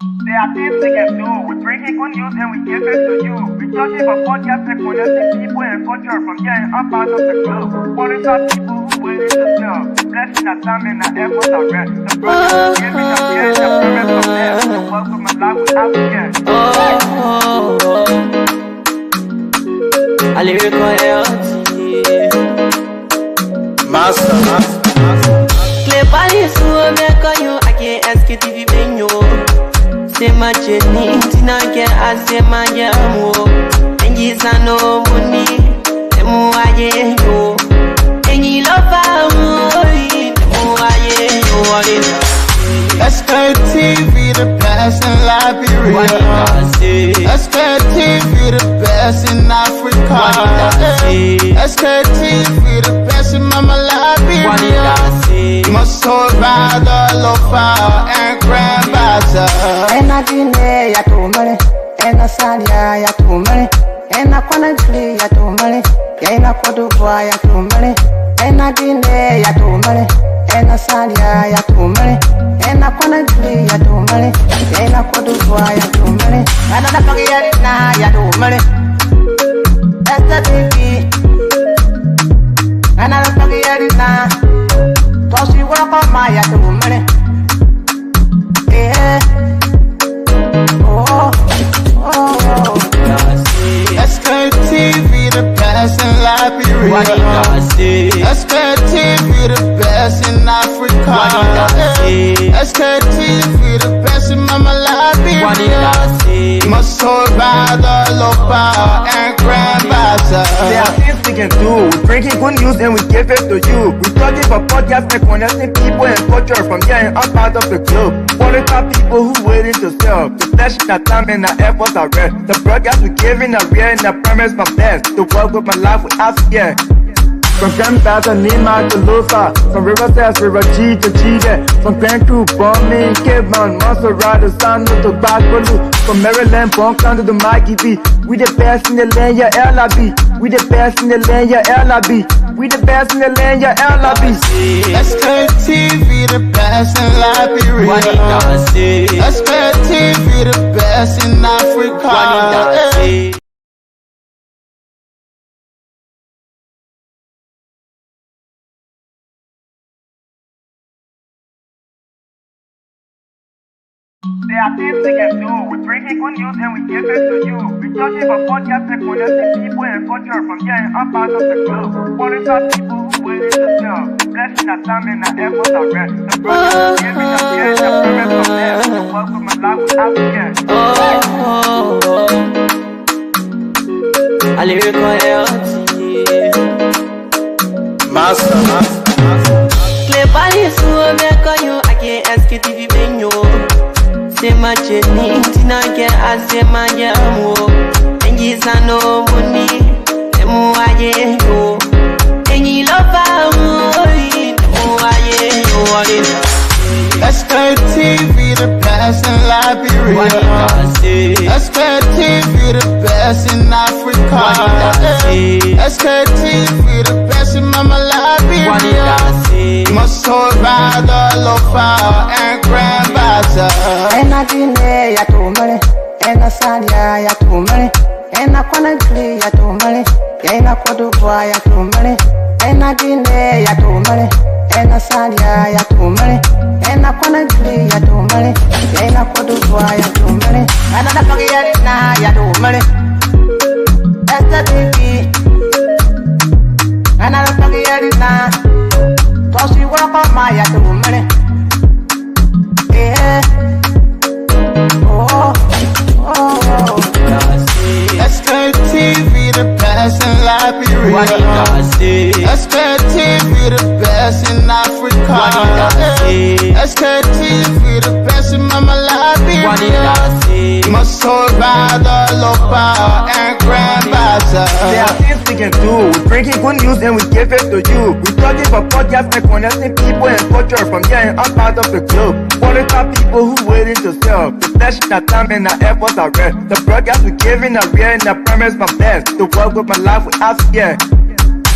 There are things we can do. We bring in good news and we give it to you. We judge it for podcast and connecting people and culture from here and up out of the globe. Foreign people who willing to serve. The blessing that time and the efforts are rest. The brothers giving us here and the promise from them. The work of my life without fear. A lyrical health. Master. Clay Paris, who make on you, I can't ask it if you been you. Say my journey, Tina can ask say my jamo. And you say no money, the more I get you. And you love our money, the more I get you. Sktv, the best in Liberia. Sktv, the best in Africa. Sktv, the best in Mama Liberia. Must hold by the lofa and grandbaza. And I didn't ya to money, and I said ya to money, and I couldn't flee ya to money, and I couldn't buy ya to money, and I didn't ya to money, and I said ya to money, and I couldn't flee ya to money, and I couldn't buy ya to money, and I forget it now ya to money. That's the baby, and I forget it now. Cause you walk on my ya to money. Yeah. Sktv, the best in Liberia. Sktv, the best in Africa. Sktv, the best in Mama Liberia. Must hold by the lofa and grandbaza. There are things we can do. We bring in good news and we give it to you. We talk it for podcasts and connecting people and culture from here and up out of the globe. Foreign people who willing to serve. The flesh, the time and the efforts are rest. The broadcast we giving a real and the promise from best. To work with my life without fear. From Grandfather Nima to Lusa, from Riverside, River G to Chile, from Grand Crew, Bombing, Cape Mount, Montserrat, San to Backwalu, from Maryland, Bonk to the Mikey B. We the best in the land, yeah, LIB. We the best in the land, yeah, LIB. We the best in the land, yeah, LIB. Sktv, the best in Liberia. Sktv, the best in Africa. There are things we can do. We bring in good news and we give it to you. We judge it for podcasts and connecting people and culture from here and up out of the globe. Foreign people who willing to serve. The blessing that time and the efforts are rest. The brothers giving us here and the promise from them. The work of my life without fear. A lyrical health. Master. Clay Paris, who make on you, I can't ask it if you been you. Say my journey, Tina can ask say my jamo. And you say no money, the more I get you. And you love our money, the more I get you. Sktv, the best in Liberia. Sktv, the best in Africa. Sktv, the best in Mama Liberia. Must hold by the lofa and grandbaza. And I didn't ya to money, and I said ya to money, and I couldn't flee ya to money, and I couldn't buy ya to money, and I didn't ya to money, and I said ya to money, and I couldn't flee ya to money, and I couldn't buy ya to money, and I forget it now ya to money. That's the baby, and I forget it now. Cause you walk on my ya to money. Yeah. Sktv, the best in Liberia. Sktv, the best in Africa. Sktv, the best in Mama Liberia. Must hold by the lofa and grandbaza. There are things we can do. We bring in good news and we give it to you. We talk it for podcasts and connecting people and culture from here and up out of the globe. Foreign people who willing to serve. The flesh, the time and the efforts are rest. The broadcast we giving a real and the promise from best. To work with my life without fear.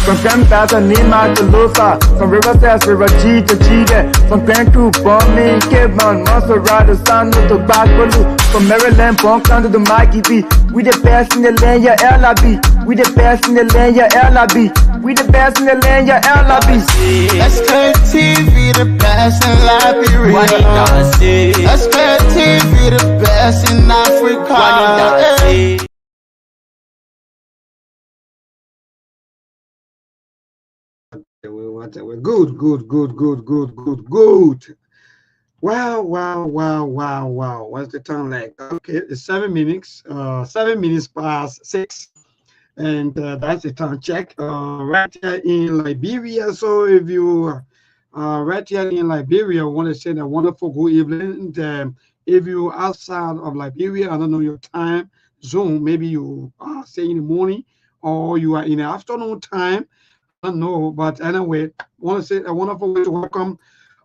From Cantas and Nima to Losa, from River Sass, River G to Chide, from Cancun, Bombing, Cape Mount, Montserrat, San to Backwalu, from Maryland, Punktown to the Mikey B. We the best in the land, yeah, LIB. We the best in the land, yeah, LIB. We the best in the land, yeah, LIB. Sktv, the best in Liberia. Sktv, the best in Africa. We're good. Wow. What's the time like? Okay, it's 7 minutes. 7 minutes past 6, and that's the time check. Right here in Liberia. So if you right here in Liberia, I want to say a wonderful good evening. And, if you outside of Liberia, I don't know your time zone. Maybe you are say in the morning or you are in the afternoon time. I don't know, but anyway, I want to say a wonderful way to welcome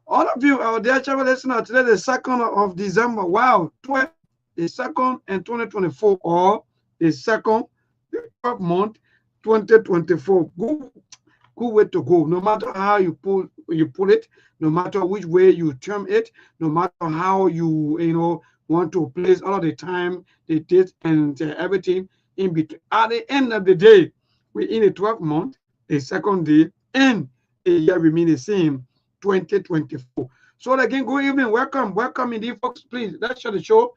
all of you out there, travel listeners. Today, the 2nd of December. Wow, the 2nd and 2024, or the 2nd, the 12th month, 2024. Good way to go. No matter how you put it, no matter which way you term it, no matter how you want to place all of the time, the date, and everything in between. At the end of the day, we're in the 12th month, the 2nd day, and the year remain the same, 2024. So again, good evening, welcome indeed, folks. Please, let's share the show.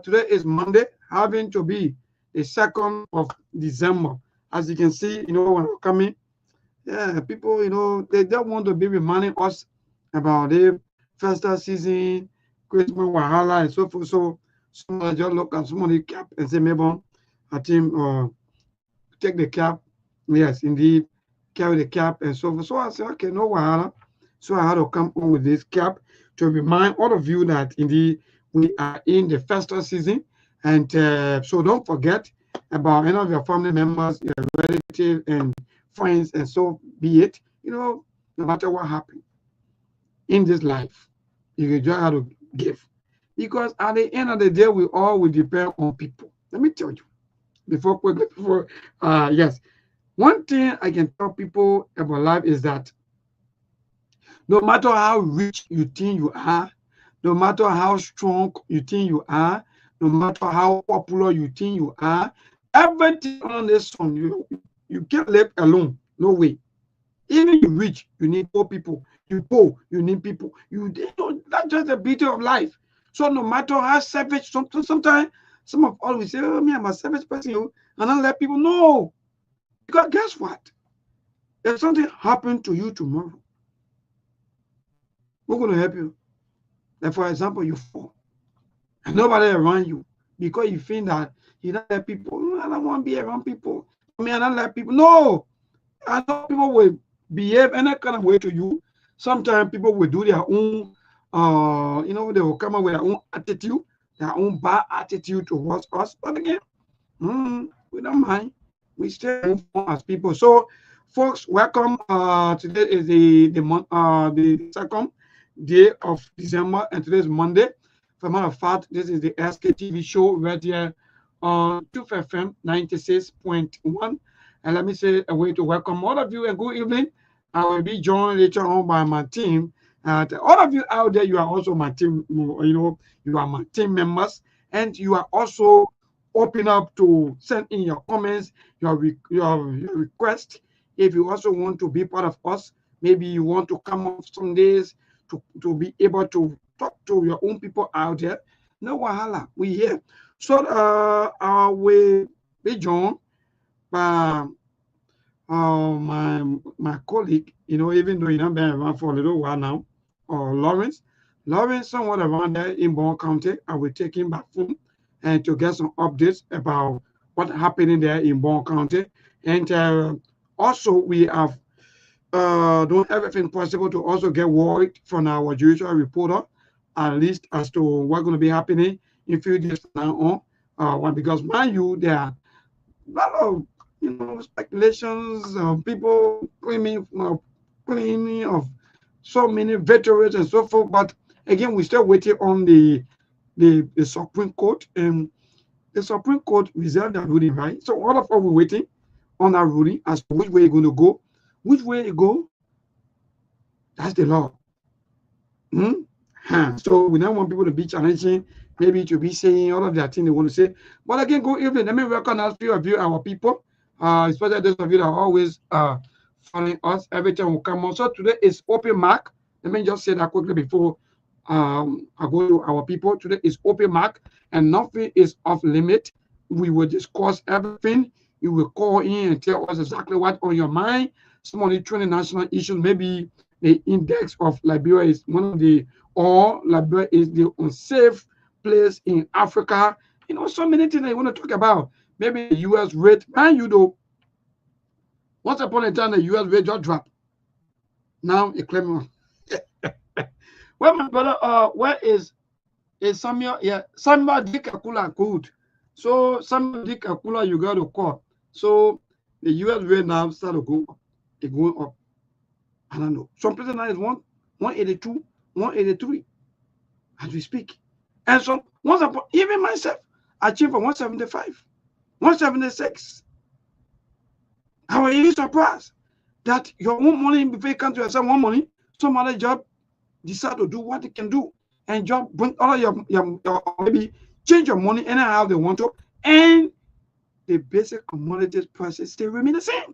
Today is Monday, having to be the 2nd of December. As you can see, when we're coming, yeah, people, they don't want to be reminding us about the festive season, Christmas, Wahala, and so forth. So somebody just look at somebody cap and say, maybe I think take the cap. Yes, indeed, carry the cap and so forth. So I said, okay, no Wahala. So I had to come on with this cap to remind all of you that indeed we are in the festive season. And so don't forget about any of your family members, your relatives, and friends, and so be it. No matter what happens in this life, you just have to give. Because at the end of the day, we all will depend on people. Let me tell you, yes. One thing I can tell people about life is that no matter how rich you think you are, no matter how strong you think you are, no matter how popular you think you are, everything on this song, you can't live alone. No way. Even you rich, you need poor people. You poor, you need people. That's just the beauty of life. So no matter how selfish, sometimes some of us will say, oh, me, I'm a selfish person, and I let people know. Because guess what? If something happened to you tomorrow, who's going to help you? Like, for example, you fall, and nobody around you because you feel that you don't let people, I don't want to be around people. I don't let people. No! I know people will behave any kind of way to you. Sometimes people will do their own, they will come up with their own attitude, their own bad attitude towards us. But again, we don't mind. We still move on as people. So, folks, welcome. Today is the 2nd day of December, and today is Monday. For a matter of fact, this is the Sktv show right here on 2FM 96.1. And let me say a way to welcome all of you and good evening. I will be joined later on by my team. All of you out there, you are also my team. You are my team members, and you are also open up to send in your comments, your request. If you also want to be part of us, maybe you want to come up some days to be able to talk to your own people out there. No wahala, we here. So I will be joined by my colleague, even though you haven't been around for a little while now, or Lawrence, somewhat around there in Bon County. I will take him back home and to get some updates about what's happening there in Bon County. And also we have done everything possible to also get word from our judicial reporter, at least as to what's going to be happening in a few days from now on. Because mind you, there are a lot of speculations of people claiming of so many veterans and so forth. But again, we're still waiting on the Supreme Court, and the Supreme Court reserved that ruling, right? So all of us we're waiting on our ruling as to which way we're going to go. Which way it go? That's the law. So we don't want people to be challenging, maybe to be saying all of that thing they want to say. But again, good evening. Let me recognize few of you, our people, especially those of you that are always following us every time we come on. So today is open mic. Let me just say that quickly before I go to our people. Today is open mic and nothing is off limit. We will discuss everything. You will call in and tell us exactly what's on your mind. Some of the 20 national issues, maybe the index of Liberia is one of the, or Liberia is the unsafe place in Africa. You know, so many things that you want to talk about. Maybe the US rate, man, you know, once upon a time the US rate just dropped. Now it claim well, my brother, where is Samuel? Yeah, Samuel Dikakula good. So Samuel Dikakula, you got to call. So the US rate now start to go up. It's going up. I don't know. Some places now is 182, 183 as we speak. And so once upon, even myself, I achieved for 175, 176. How are you surprised that your own money, before you come to yourself one money, some other job decide to do what they can do and job bring all your maybe change your money anyhow they want to, and the basic commodities prices still remain the same.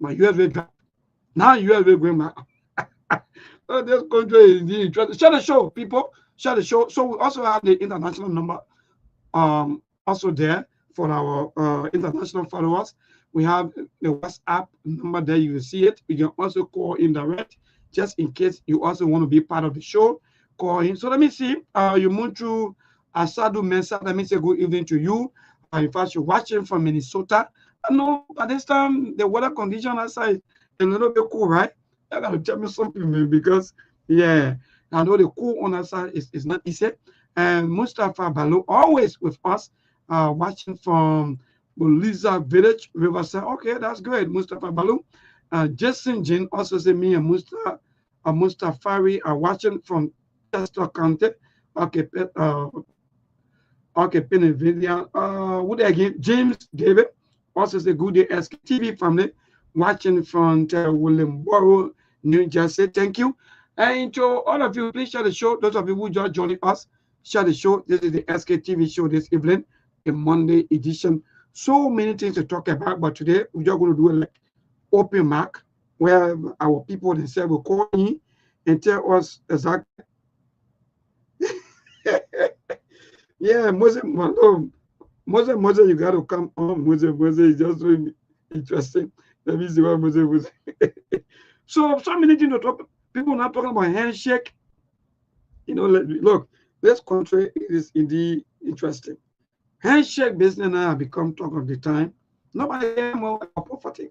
But US rate drop. Now US rate going back. Oh, this country is indeed interesting. Share the show, people. Share the show. So we also have the international number also there for our international followers. We have the WhatsApp number there. You will see it. You can also call in direct, just in case you also want to be part of the show. Call in. So let me see. You moved through Asadu Mensah. Let me say good evening to you. In fact, you're watching from Minnesota. I know by this time the weather condition outside is a little bit cool, right? I gotta tell me something, man, because yeah, I know the cool on that side is not easy. And Mustafa Balo always with us, watching from Boliza Village, Riverside. Okay, that's great, Mustafa Balo. Jason Jin also say me and Mustafari are watching from Chester County. Okay, Pennsylvania. What again? James David also say good day, Sktv family, watching from Williamboro, New Jersey. Thank you. And to all of you, please share the show. Those of you who just joining us, share the show. This is the Sktv show this evening, the Monday edition. So many things to talk about, but today we're just going to do it like open mic, where our people themselves will call in and tell us exactly. Yeah, Moses, you got to come on. Moses is just so interesting. Let me see what Moses was. So many things to talk. People not talking about handshake. You know, look, this country is indeed interesting. Handshake business now have become talk of the time. Nobody more about poverty.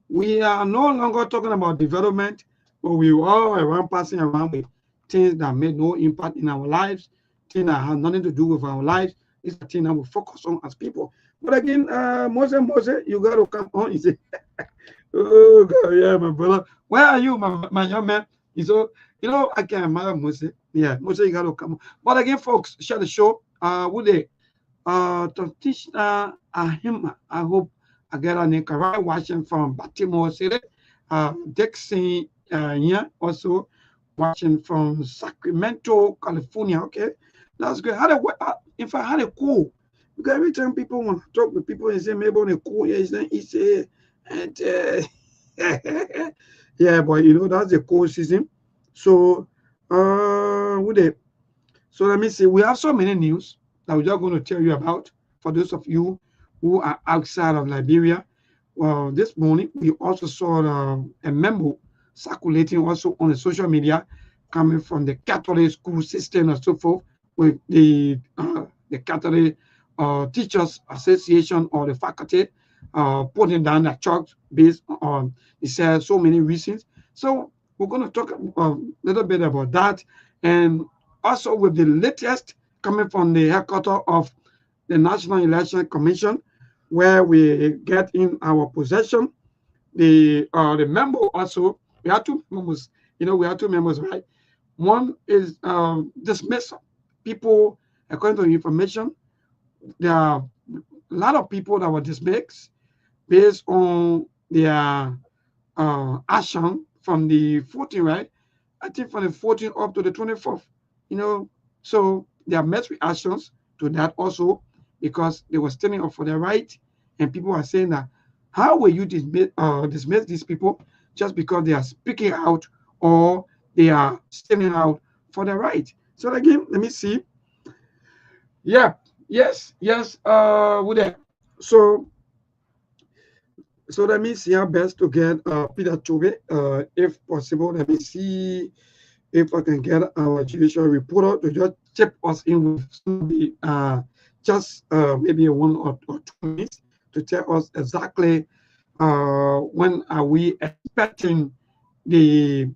We are no longer talking about development, but we all around passing around with things that made no impact in our lives, things that have nothing to do with our lives. It's the thing that we focus on as people. But again, Moses, you got to come on. He said, oh, God, yeah, my brother. Where are you, my young man? So, you know, I can't admire Moses. Yeah, Moses, you got to come on. But again, folks, share the show. Would they? To teach him, I hope I get a name correct, watching from Baltimore City. Dixon here, also watching from Sacramento, California. Okay, that's good. If I had a cool, because every time people want to talk with people and say maybe on a cool, yeah, it's not easy. And yeah, but you know, that's the cool season. So, would they? So let me see. We have so many news that we're just going to tell you about for those of you who are outside of Liberia. Well, this morning we also saw a memo circulating also on the social media coming from the Catholic school system and so forth, with the Catholic Teachers Association or the faculty putting down a charge based on, it says, so many reasons. So we're going to talk a little bit about that, and also with the latest coming from the headquarters of the National Election Commission, where we get in our possession the member. Also, we have two members. You know, we have two members, right? One is dismissal. People, according to the information, there are a lot of people that were dismissed based on their action from the 14th, right? I think from the 14th up to the 24th, you know. So they have met reactions to that also because they were standing up for their right, and people are saying that how will you dismiss these people just because they are speaking out or they are standing out for their right? So again, let me see. Yeah, yes, with that. So let me see how best to get Peter Tobe, if possible. Let me see if I can get our judicial reporter to just chip us in with some of the just maybe 1 or 2 minutes to tell us exactly when are we expecting the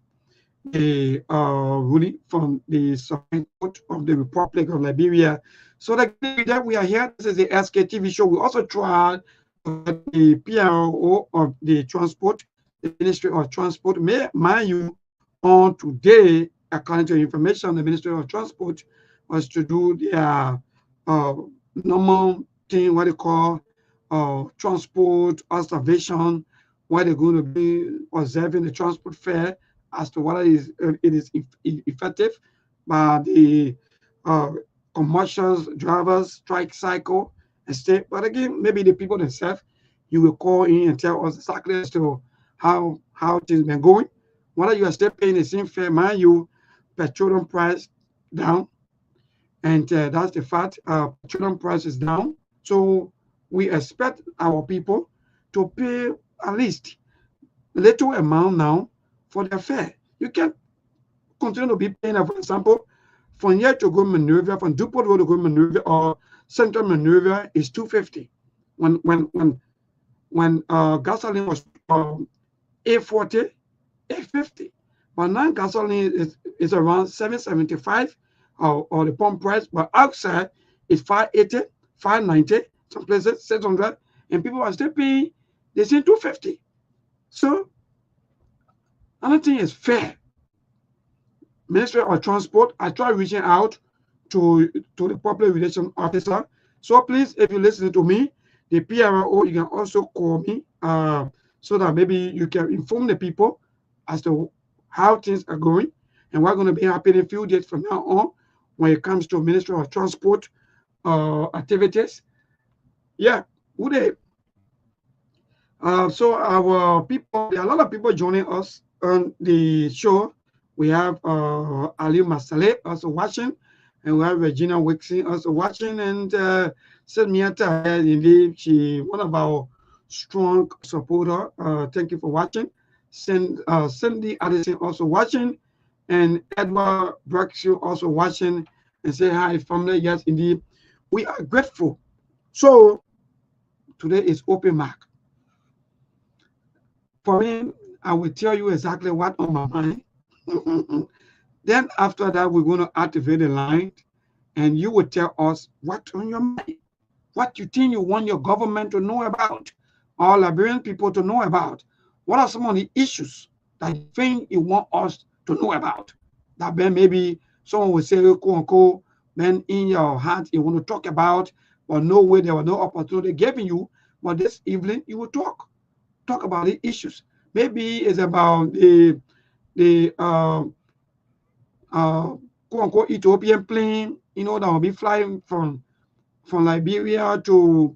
ruling from the Supreme Court of the Republic of Liberia. So that we are here. This is the Sktv show. We also tried the PRO of the transport, the Ministry of Transport. Mind you, on today, according to information, the Ministry of Transport was to do their normal thing, what they call transport observation, where they're going to be observing the transport fare as to whether it is effective by the commercial drivers strike cycle and stay. But again, maybe the people themselves, you will call in and tell us exactly as to how things been going. Whether you are still paying the same fare, mind you, petroleum price down, and that's the fact. Petroleum price is down, so we expect our people to pay at least little amount now for their fare. You can continue to be paying, for example, from here to go Maneuver, from Dupont Road to go Maneuver or Central Maneuver is $2.50. When gasoline was $8.40, $8.50. But now gasoline is around $7.75 or the pump price, but outside is $5.80, $5.90, some places $600, and people are still paying the same $2.50. So another thing is fair. Ministry of Transport, I tried reaching out to the public relations officer. So please, if you're listening to me, the PRO, you can also call me so that maybe you can inform the people as to how things are going and what's going to be happening a few days from now on when it comes to Ministry of Transport activities. Yeah, would they? So our people, there are a lot of people joining us on the show. We have Ali Masale also watching, and we have Regina Wixie also watching, and Sedmiata, indeed, she one of our strong supporter. Thank you for watching. Cindy Addison also watching, and Edward Braxio also watching, and say hi, family. Yes, indeed, we are grateful. So today is open mic. For me, I will tell you exactly what on my mind. Then after that, we're going to activate the line, and you will tell us what's on your mind, what you think you want your government to know about, or Liberian people to know about. What are some of the issues that you think you want us to know about? That then maybe someone will say, quote unquote, then in your heart you want to talk about, but no way there was no opportunity given you. But this evening you will talk about the issues. Maybe it's about the quote unquote Ethiopian plane, you know, that will be flying from Liberia to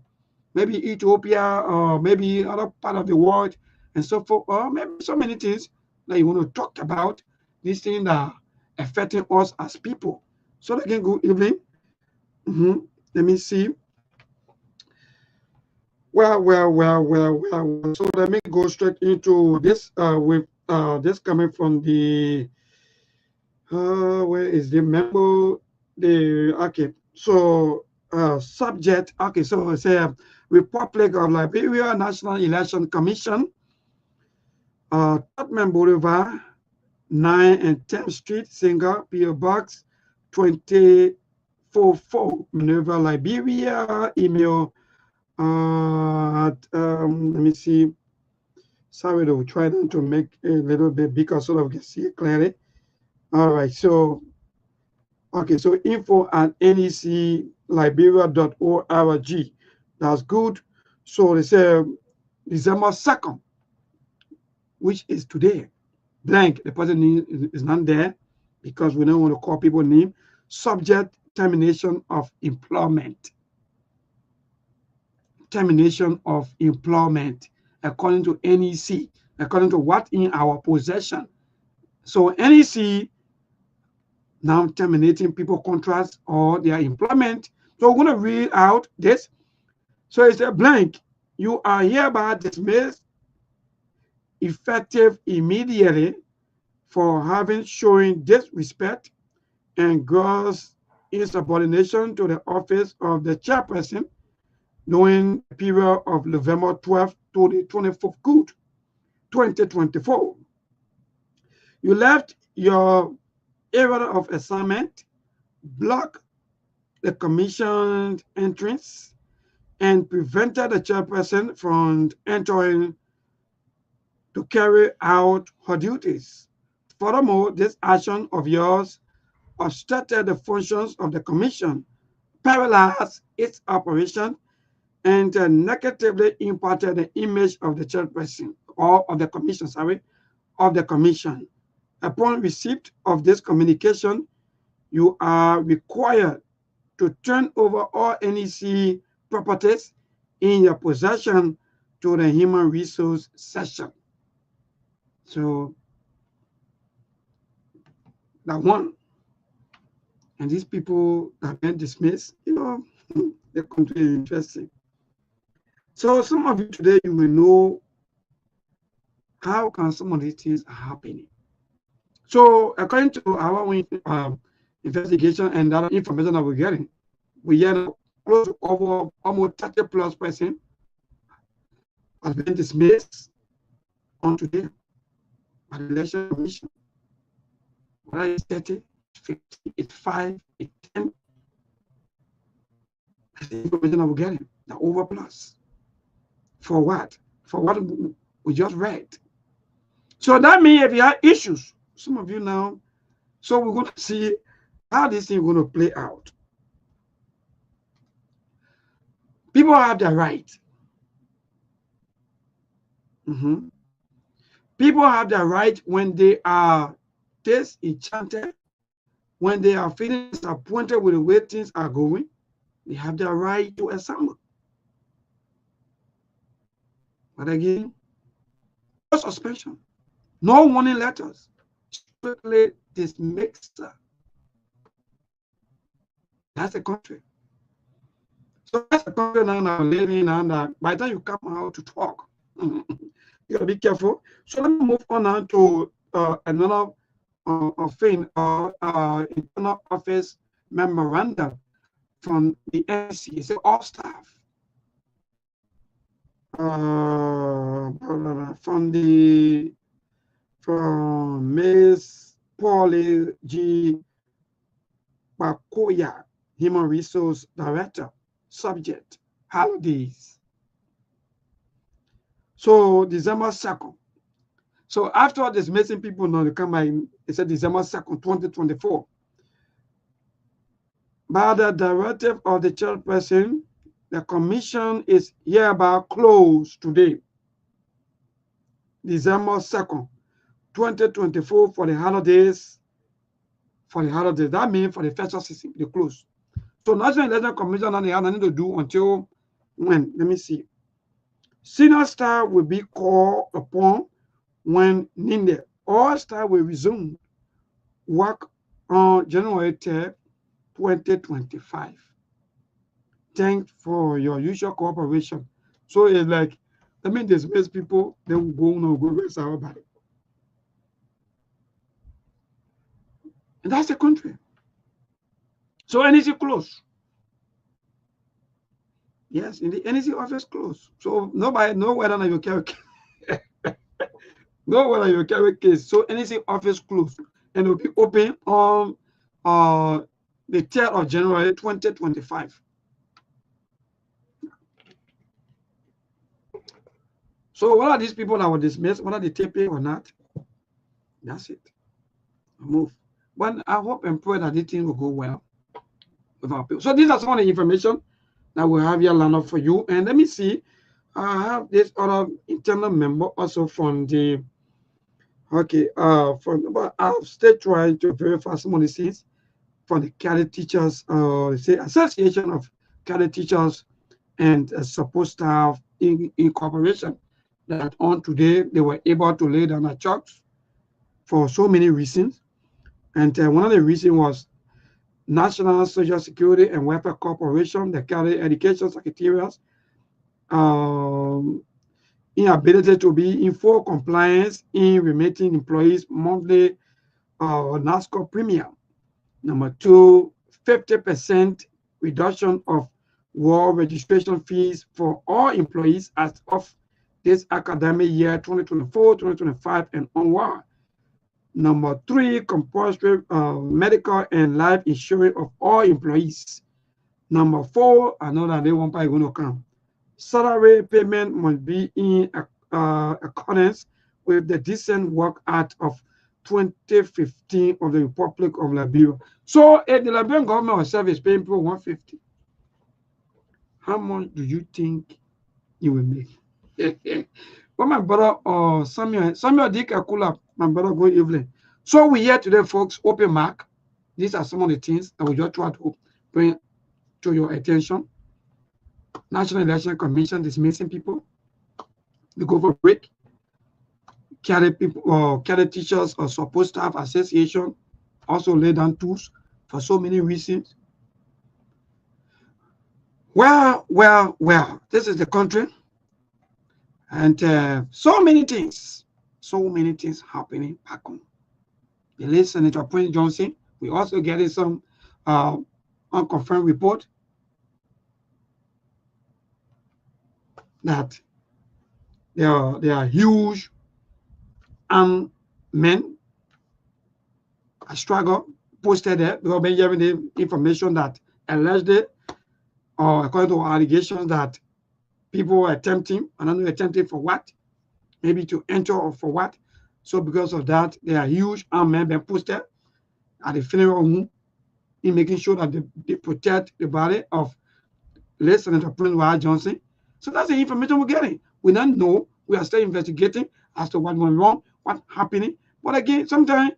maybe Ethiopia or maybe other part of the world and so forth, or maybe so many things that you want to talk about, these things that are affecting us as people. So again, good evening. Let me see. Well. So let me go straight into this with this coming from the where is the memo? Okay. So subject. Okay. So it's a Republic of Liberia National Election Commission. Tottenham Boulevard, 9 and 10th Street, Single, PO Box 2044, Minerva, Liberia. Email. Let me see. Sorry to try to make a little bit bigger so that we can see it clearly. All right, so okay, so info@necliberia.org. That's good. So they say December 2nd. which is today. Blank, the person name is not there because we don't want to call people name. Subject, termination of employment. Termination of employment according to NEC, according to what in our possession. So NEC now terminating people contracts or their employment. So we're going to read out this. So it's a blank. You are hereby dismissed effective immediately for having shown disrespect and gross insubordination to the office of the chairperson during the period of November 12th to the 24th good, 2024. You left your area of assignment, blocked the commissioned entrance, and prevented the chairperson from entering to carry out her duties. Furthermore, this action of yours obstructed the functions of the commission, paralyzed its operation, and negatively impacted the image of the chairperson or of the commission, of the commission. Upon receipt of this communication, you are required to turn over all NEC properties in your possession to the Human Resource Section. So that one, and these people have been dismissed, you know, the country is interesting. So some of you today, you will know how can some of these things are happening. So according to our investigation and that information that we're getting, we are close to over almost 30+% has been dismissed on today by the election commission. Whether it's 30, 50, it's 5, it's 10. That's the information that we're getting, the over plus. For what? For what we just read. So that means if you have issues, some of you now, so we're going to see how this thing is going to play out. People have the right. People have the right when they are disenchanted, when they are feeling disappointed with the way things are going, they have the right to assemble. But again, no suspension, no warning letters, strictly dismissed. That's the country. So that's the country now we're living in, and by the time you come out to talk, you gotta be careful. So let me move on now to another thing, internal office memorandum from the NC. It's all staff. From Ms. Pauline G. Bakoya, Human Resource Director. Subject, holidays. So December 2nd. So after dismissing people, now they come by, it's December 2nd, 2024. By the directive of the chairperson, the commission is hereby closed today, December 2nd, 2024, for the holidays. That means for the festival season, they close. So National Election Commission and they have nothing to do until when? Let me see. Senior staff will be called upon when needed. All staff will resume work on January 10th, 2025. Thanks for your usual cooperation. So it's like, let me dismiss people, then we'll go rest our body. And that's the country. So NEC closed. Yes, in the NEC office closed. So nobody know whether you carry know whether you carry case. So NEC office closed and it will be open on the 3rd of January 2025. So what are these people that were dismissed? Whether they take pay or not? That's it. Move. But I hope and pray that this thing will go well with our people. So these are some of the information that we have here lined up for you. And let me see. I have this other internal member also from the Okay, but I've still trying to verify some of the things from the cadet teachers, say Association of Cadet Teachers and support staff in corporation, that on today they were able to lay down a chalks for so many reasons. And one of the reasons was National Social Security and Welfare Corporation, the Cadet Education Secretariat, um, inability to be in full compliance in remitting employees monthly NASCO premium. Number two, 50% reduction of war registration fees for all employees as of this academic year 2024-2025 and onward. Number three, compulsory medical and life insurance of all employees. Number four, I know that they won't probably going to come. Salary payment must be in accordance with the Decent Work Act of 2015 of the Republic of Liberia. So if the Liberian government itself is paying people 150, how much do you think you will make? Well, my brother Samuel Dick Akula, my brother, good evening. So we here today, folks, open mark. These are some of the things that we just try to bring to your attention. National Election Commission dismissing people. We go for break. Cadet people or cadet teachers or support staff association also lay down tools for so many reasons. Well, this is the country, and so many things happening back home. The late Senator Prince Johnson, we also getting some unconfirmed report that there are huge men a struggle posted there. We have been given the information that allegedly, or according to allegations, that people were attempting, I don't know, attempting for what, maybe to enter or for what. So because of that, there are huge armed men being posted at the funeral home in making sure that they protect the body of late Senator Prince Johnson. So that's the information we're getting. We don't know. We are still investigating as to what went wrong, what's happening. But again, sometimes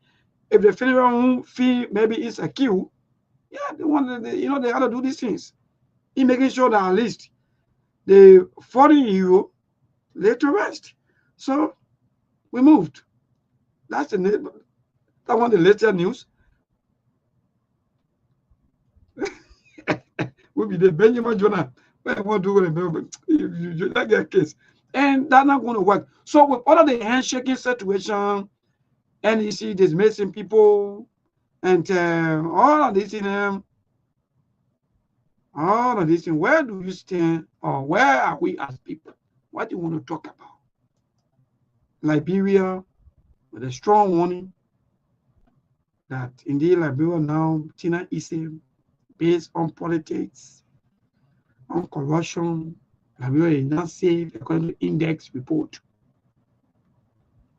if the funeral home feel maybe it's a queue, yeah, they want to, they have to do these things in making sure that at least the 40-year-old lay to rest. So we moved. That's that one of the latest news. Will be the Benjamin Jonah. What want to remember that get case, and that's not going to work. So with all of the handshaking situation, NEC dismissing people, and all of this where do you stand, or where are we as people? What do you want to talk about? Liberia, with a strong warning that indeed Liberia now, Tina is based on politics, on corruption. Liberia is not safe according to index report.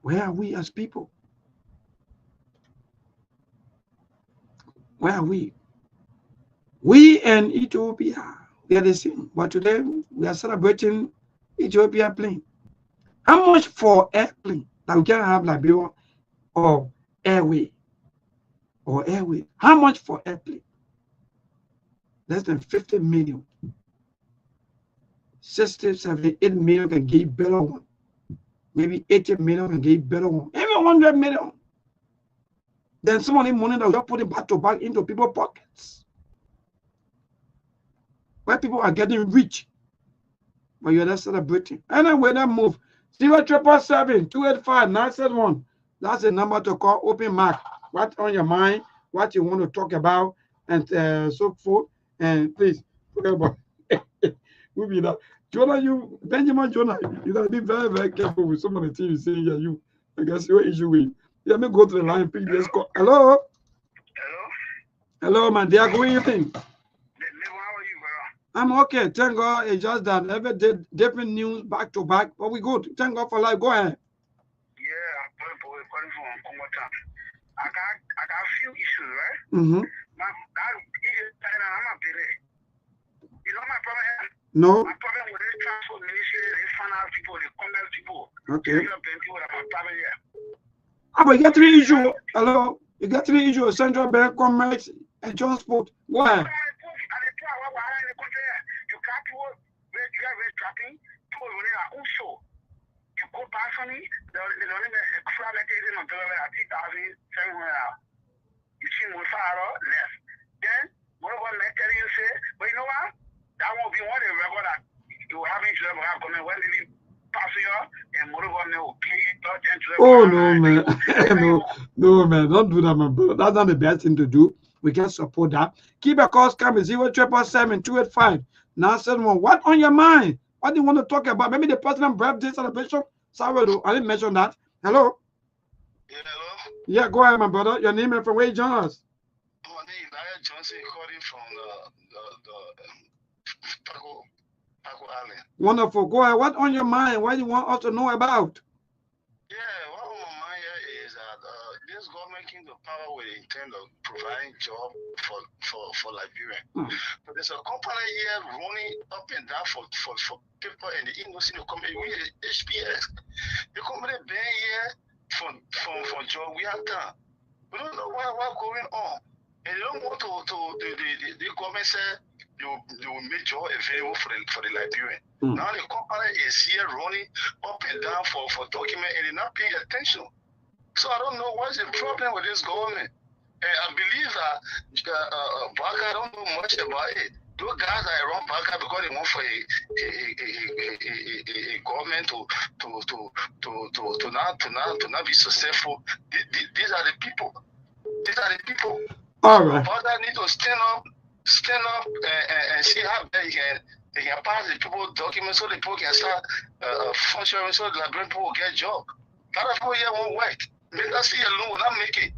Where are we as people? Where are we? We and Ethiopia, we are the same. But today we are celebrating Ethiopia plane. How much for airplane that we can have Liberia or airway? How much for airplane? Less than 50 million. 60, 78 million can give better one. Maybe 80 million can give better one. Even 100 million. Then some of the money that we are putting back to back into people's pockets. Where people are getting rich. But you're not celebrating. Anyway, that move. 077-285-971. That's the number to call. Open mark. What's on your mind? What you want to talk about? And so forth. And please, forget about we'll be that. Jonah, Benjamin Jonah, you gotta be very, very careful with some of the things you say here. I guess your issue with. Let me go to the line, please. Let's call. Hello? Hello, my dear. Good evening. How are you, brother? I'm okay. Thank God. It's just that every day, different news back to back. But we good. Thank God for life. Go ahead. Yeah, I'm calling from Congo Town. I got a few issues, right? Mm-hmm. I'm a bit. You know my problem here? No. My problem with the transport ministry, they find out people, they come out people. Okay. People that my problem here. but you get three issue. Hello, you get three issue. Central Bank, Commerce, and Transport. Go ahead. You go back for me, the only crowd that is in the dollar at 3,700. You see, we fire left. Then, what about let you say, but you know what? That won't be one record that you having to have coming when they pass you and what about no oh, no, man. no, man. Don't do that, my brother. That's not the best thing to do. We can support that. Keep a call coming 077-285. Now, said one. What on your mind? What do you want to talk about? Maybe the president birthday celebration. Sorry, I didn't mention that. Hello? Yeah, hello? Yeah, go ahead, my brother. Your name and from where you join us? My name is Daniel Johnson, calling from the Paco Island. Wonderful. Go ahead. What on your mind? What do you want us to know about? Yeah, what on my mind here is that this government came to power with the intent of providing job for Liberians. But there's a company here running up and down for people in the industry. The company, we HPS. The company been here for job. We have done. We don't know what's going on. And they don't want the government said they will make job available for the Liberian. Now the company is here running up and down for document and they're not paying attention. So I don't know what's the problem with this government. And I believe that Baka, I don't know much about it. Those guys that run Baka because they want for a government to not be successful. These are the people. These are the people. All right. Baka need to stand up and see how they can pass the people documents so the people can start functioning so the Liberian people will get job. A lot of people here won't work. Let us see alone will not make it.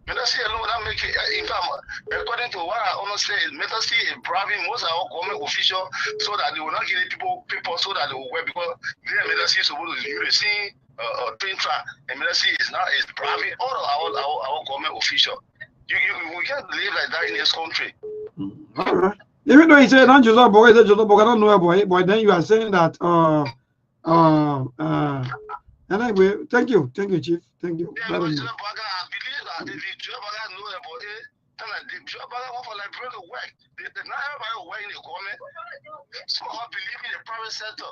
Let us see alone will not make it. In fact, according to what I honestly say, let us see a bribing most of our government officials so that they will not give people so that they will work because then let us see supposed to you see train track and let us see is bribing all of our government officials. We can't live like that in this country. All right. Even though he said not just about boy, I don't know about but then you are saying that anyway, thank you, Chief. Thank you. Yeah, because I believe that if the job know about it, then the job want for Liberia to work. Not everybody will work in the government. Some believe in the private sector.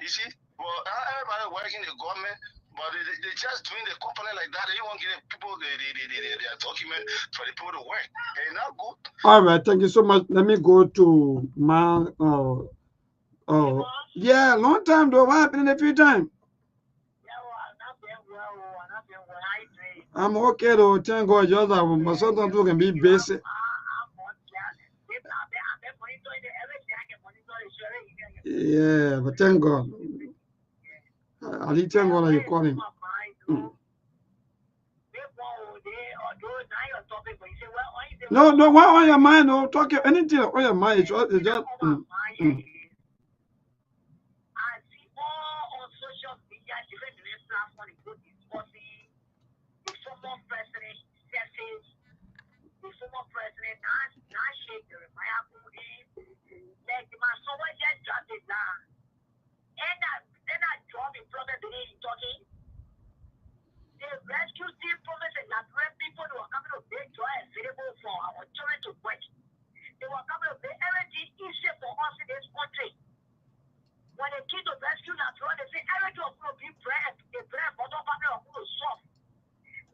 You see? Well, not everybody work in the government, but they just doing the company like that. They don't want to give people their document for the people to work. They're not good. All right, thank you so much. Let me go to my yeah, long time though. What happened in a few times? I'm okay though. Thank God. Just but sometimes people can be basic. Yeah, but thank God. I need thank God that you call him. No, what on your mind? No, talk anything on your mind. It's just. I see all on social media, different platforms, discussing the former president, the former president, not shake the like my someone just dropped it down. And I drop the problem today in talking. The rescue team promised that people who are coming to make joy available for our children to work. They were coming to make everything easy for us in this country. When they came to rescue Natural, they say everything was going to be bread, the bread, but don't family was going to solve.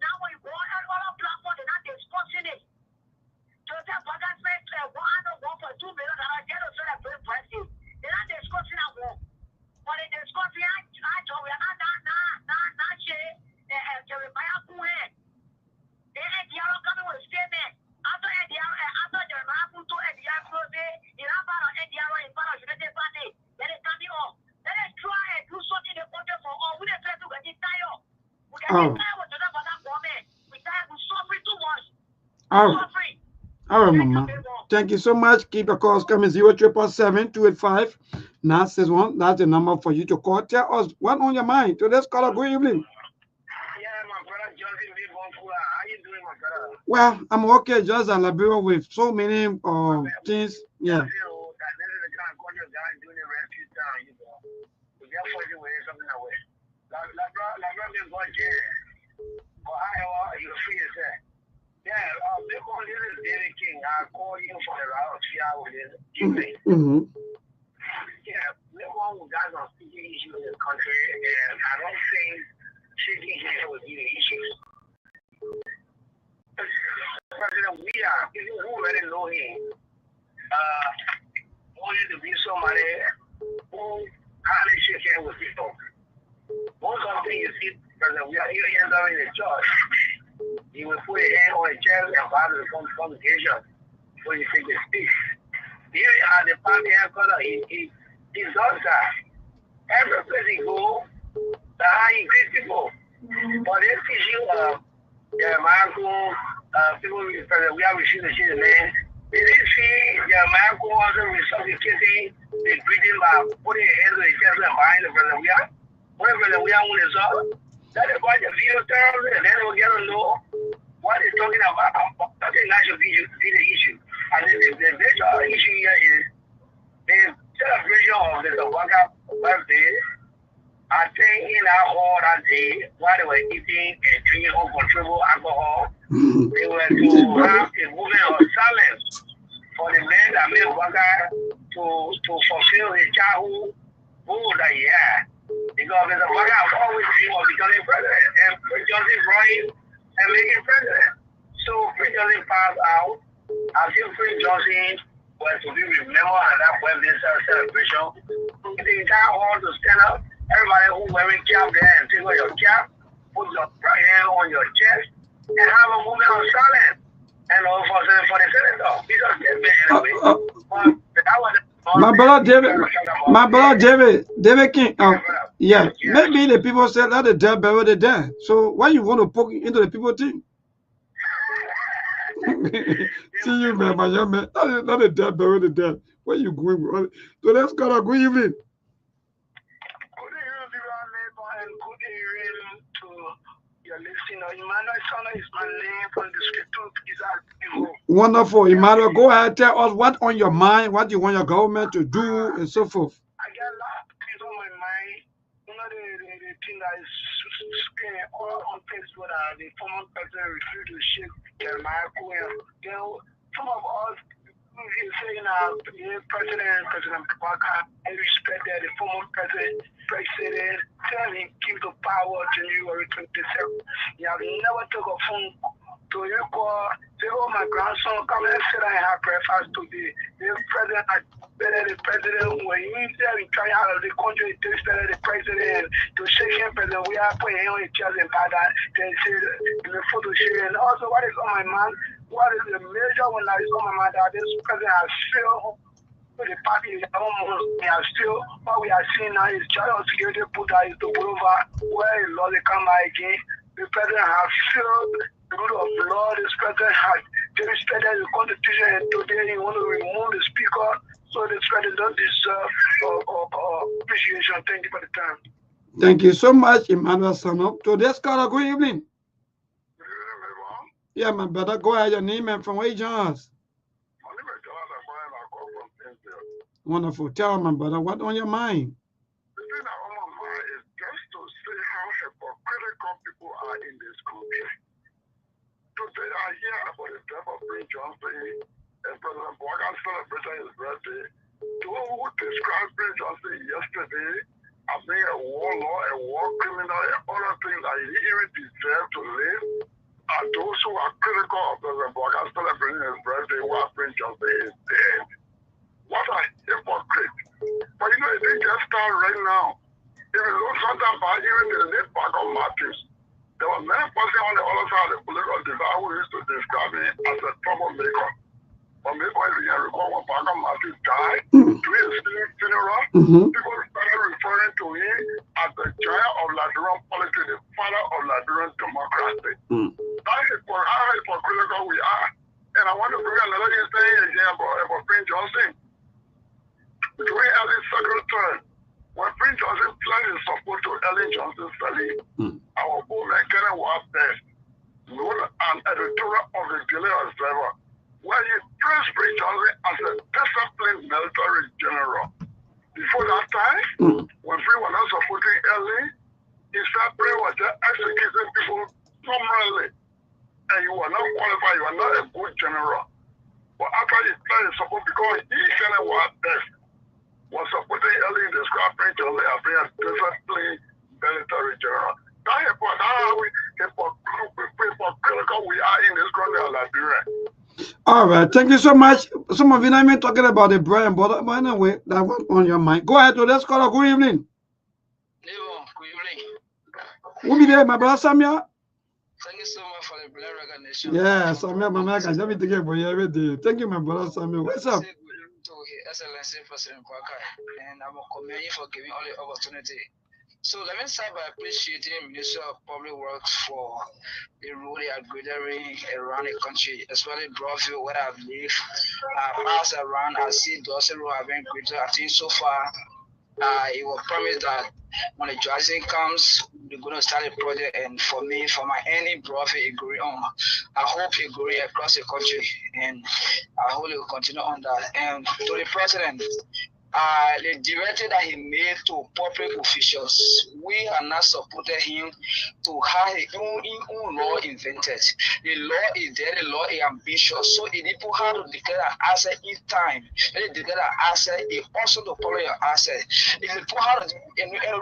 Now when you go on other platform, they're not discussing it. Joseph Bagan said, one for 2 million, and I get to say that very pricey. They're not discussing that one. But they discussing, we are not share, Jeremiah Kuhen. They had the other coming with a statement. After Jeremiah Kuto and the other day, the other and the other in front of the party, let it come on. Let us try and do something in the country for all. We don't try to get tired. We get tired with the government. We tired, we suffering too much. Suffering. All right, Mama. Thank you so much. Keep your calls coming 077-285. Now says one. That's the number for you to call. Tell us what on your mind. Today's caller. Good evening. Yeah, my brother Johnson, how you doing, my brother? Well, I'm okay. Just a Liberia with so many things. Yeah. You're free as that. Yeah, they call this is David King. I called him for around 3 hours evening. Yeah, no one who does not see the issue in this country, and I don't think shaking hands would be the issue. President, we are people who already know him. Wanted to be somebody who hardly shake hands with people. Most of the things you see, President, we are here in the church. He will put a hand on a chair and part of the congregation when you take the speech. Here at the party headquarters, he does that. Every place he goes, he increase people. But they teach you, people, we have received the shit, man. They didn't see Michael also resuscitating the breathing by putting your hands on the chest and behind the President. We are on his up. That is why the video terms, and then we'll get to know what they're talking about. I think that should be the issue. And the major issue here is the celebration of the Tabaka birthday. I think in our hall that day, while they were eating and drinking uncontrollable alcohol, they were to have a movement of silence for the man that made Waka to fulfill his childhood goal that he had. Because Mr. Waka has always dreamed of becoming president, and Prince Johnson brought him and make him president. So Prince Johnson passed out. I think Prince Johnson was to be remembered at that birthday celebration. The entire hall to stand up. Everybody who wearing cap there and take off your cap, put your right hand on your chest, and have a movement of silence. And for the senator, because my brother David King. Yeah, maybe the people said let the dead bury the dead. So why you want to poke into the people thing? See you, man, my young man. Let the dead bury the dead. Where you going? So let's go to good evening. Wonderful, Emmanuel. Go ahead, tell us what on your mind, what you want your government to do, and so forth. I got a lot of things on my mind. You know, the thing that is spinning all on Facebook that the former president refused to shake Jeremiah Cohen. You know, some of us saying President Baka, I respect that the former president tell him keep the power January 27th. You have never took a phone to you call, say, oh, my grandson, come and sit down and have breakfast today. The president, the president, when he said he try out of the country, he takes the president to shake him, president. We are putting him on his chest and back that. They say in the photo share. And also, what is on my mind? What is the major one that is on my mind that this president has failed with the party? Has still, what we are seeing now is child security put that is to put over where the law they come by again. The president has failed the rule of law. This president has disrespected the constitution, and today he wants to remove the speaker. So this president doesn't deserve appreciation. Thank you for the time. Thank you so much, Emmanuel Sanop. To this caller, good evening. Yeah, my brother, go ahead, your name and from where you join us. Wonderful. Tell my brother, what on your mind? The thing that on my mind is just to say how hypocritical people are in this country. Today I hear about the death of Prince Johnson and President Baka celebrating his birthday. Those who described Prince Johnson yesterday as being a warlord, a war criminal, and other things that he even deserved to live, are those who are critical of President Baka celebrating his birthday while Prince Johnson is dead. What a hypocrite. But you know, it didn't just start right now. If you look sometimes back, even in the late part of Matthews, there were many persons on the other side of the political divide who used to describe me as a troublemaker. But maybe if you can recall when Parker Matthews died, during his funeral, people started referring to him as the giant of Liberian politics, the father of Liberian democracy. That's how hypocritical we are. And I want to bring another thing again about Prince Johnson. During Ellie's second term, when Prince Johnson pledged his support to Ellen Johnson's family, our old man Kenneth was best, known an editorial of the Daily Observer, where he praised Prince Johnson as a disciplined military general. Before that time, when Prince was not supporting Ellen, he said Prince was just executing people formally, and you are not qualified, you are not a good general. But after he started support, because he said what best was supporting early in the scrap print of the affairs, presently military general. That is how we hypocritical we are in this country of Liberia. All right, thank you so much. Some of you know me talking about the Brian, but anyway, that was on your mind. Go ahead to this caller. Good evening. Good evening. Who be there, my brother Samuel? Thank you so much for the blood recognition. Yeah, Samuel, my man, can me take for you every day. Thank you, my brother Samuel. What's up? To His Excellency President Parker, and I'm commend you for giving all the opportunity. So let me start by appreciating Minister of Public Works for the role they are gathering around the country, especially Broadview, where I've lived. I pass around, I see Dorset Road have been greater. I think so far, it was promised that when the Johnson comes, we're going to start a project. And for me, for my any Broadview, agree on. I hope it agree across the country, and I hope it will continue on that. And to the president, the directive that he made to public officials, we are not supporting him to have his own law invented. The law is there, the law is ambitious. So if people have to declare an asset each time, they declare an asset, it also to follow your asset. If people have to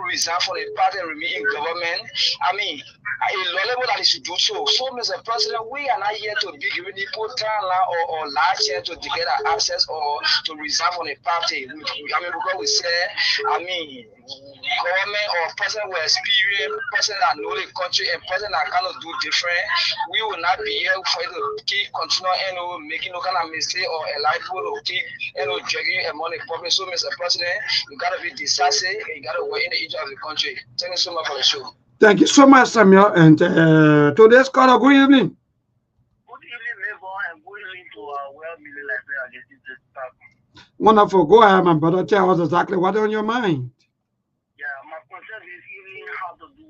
resign from the party and remain in government, I mean, a law level that is to do so. So, Mr. President, we are not here to be giving people time or last year to declare an assets or to resign from the party. I mean, because we say, I mean, government or president will experience, president that know the country and president that cannot do different. We will not be here for you to keep continuing making no kind of mistake or allow people to keep dragging among the public. So, Mr. President, you gotta be decisive and you gotta work in the interest of the country. Thank you so much for the show. Thank you so much, Samuel. And today's caller, good evening. Good evening, neighbor, and good evening to our well-meaning Liberia listening to staff. Wonderful. Go ahead, my brother. Tell us exactly what's on your mind. Yeah, my concern is even how to do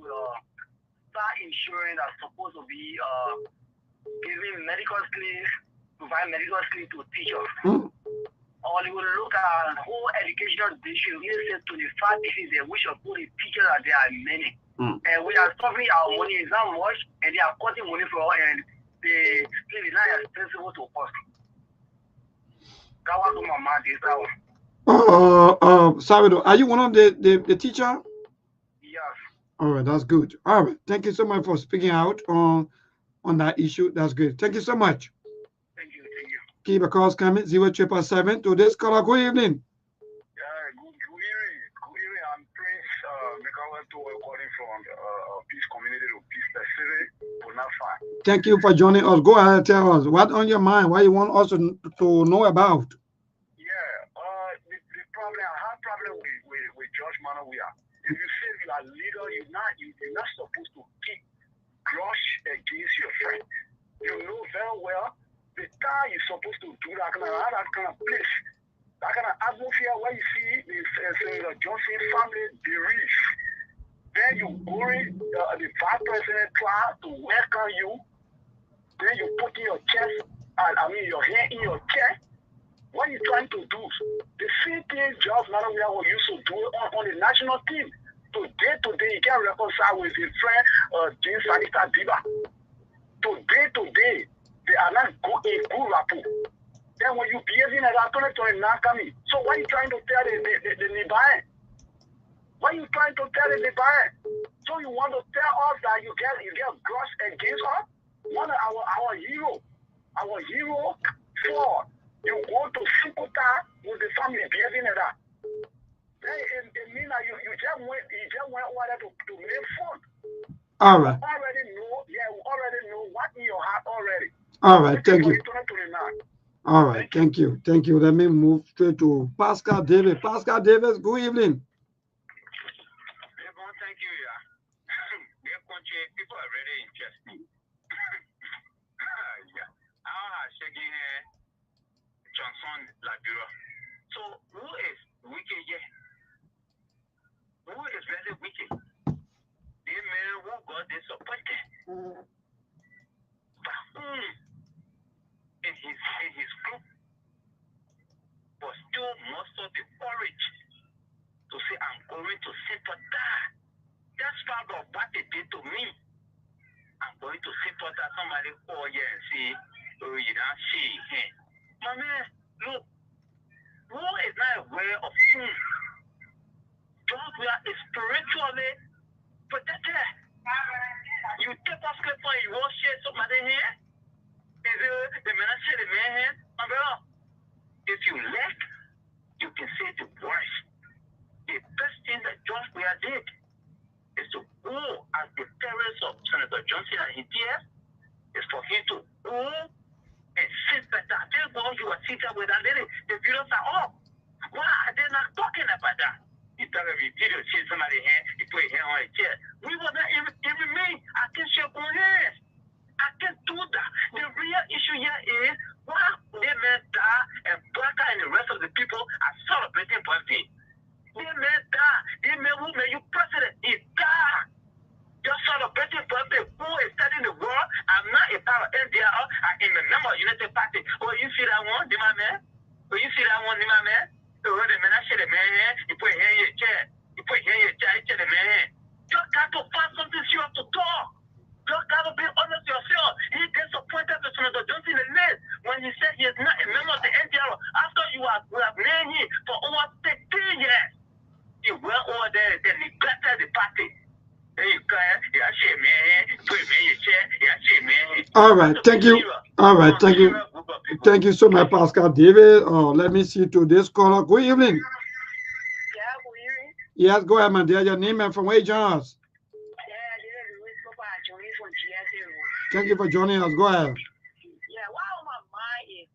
star insurance that's supposed to be giving medical skills, provide medical skills to teachers. Or you will look at whole educational district, we say 25 districts in which of all the teachers are there are many. And we are suffering our money is not much, and they are cutting money for us, and they still is not expensive to us. That was my mind this hour. Savido, are you one of the teacher? Yes. All right, that's good. All right, thank you so much for speaking out on that issue. That's good. Thank you so much. Thank you. Keep the calls coming. 0777 to this caller. Good evening. Good evening. I'm Prince Mikawato, calling from Peace Community to Peace Pacific. Thank you for joining us. Go ahead, tell us what's on your mind, what you want us to know about. The problem, I have problem with George Manawia. If you say you are leader, you're not supposed to keep grudge against your friend. You know very well the time you're supposed to do that kind of place, that kind of atmosphere where you see the Johnson family bereaved. Then you going the vice president try to welcome you. Then you put in your chest, your hand in your chest. What are you trying to do? The same thing George Manawia used to do on the national team. Today, you can reconcile with his friend James Sanita Biba. Today, they are not a good rapport. Then when you behave in a rapport, not coming. So what are you trying to tell the Liban? What are you trying to tell the Liban? So you want to tell us that you get grudge against us? One of our hero, Ford, you go to sympathize with the family behaving like that. Then it means that you just went over there to make fun. All right. We already know what in your heart already. All right, thank you. All right, thank you. Let me move straight to Pascal Davis. Pascal Davis, good evening. Thank you, people are really interesting. Shaking Johnson Labura. So who is wicked here? Who is very wicked? The man who got disappointed. But whom in his group was still muster the courage to say, I'm going to sympathize. That's part of what they did to me. I'm going to support somebody call here and say, oh, you don't see him. My man, look, who is not aware of whom? Those we are spiritually protected. You take off clip on you won't share somebody here. Is it the man share the man here? My brother, if you left, you can say the worst. The best thing that George Weah did is to go as the parents of Senator Johnson and his dear, is for him to go and sit better. Tell God you are sitting with that lady. The videos are up. Why are they not talking about that? You tell every video, see somebody here, you put your hand on a chair. We were not even me. I can shake on hands. I can do that. The real issue here is why they men die and Blacker and the rest of the people are celebrating birthday. They men die. They men who made you president. He died. You're celebrating birthday. Who is studying the world? I'm not a part of NDR. I'm a member of United Party. Oh, you see that one, my man? Oh, you see that one, my man? Oh, the man, I said the man, you put here in your chair. You put here in your chair, you tell the man. You got to find something serious to talk. You got to be honest with yourself. He disappointed the Senator Johnson in the list when he said he is not a member of the NDR after you have known him for over 15 years. He went over there and neglected the party. All right, thank you. All right, thank you. Thank you so much, Pascal David. Let me see to this caller. Good evening. Yeah, good evening. Yes, go ahead, my dear. Your name and from where you join us. Thank you for joining us. Go ahead. Yeah, what on my mind is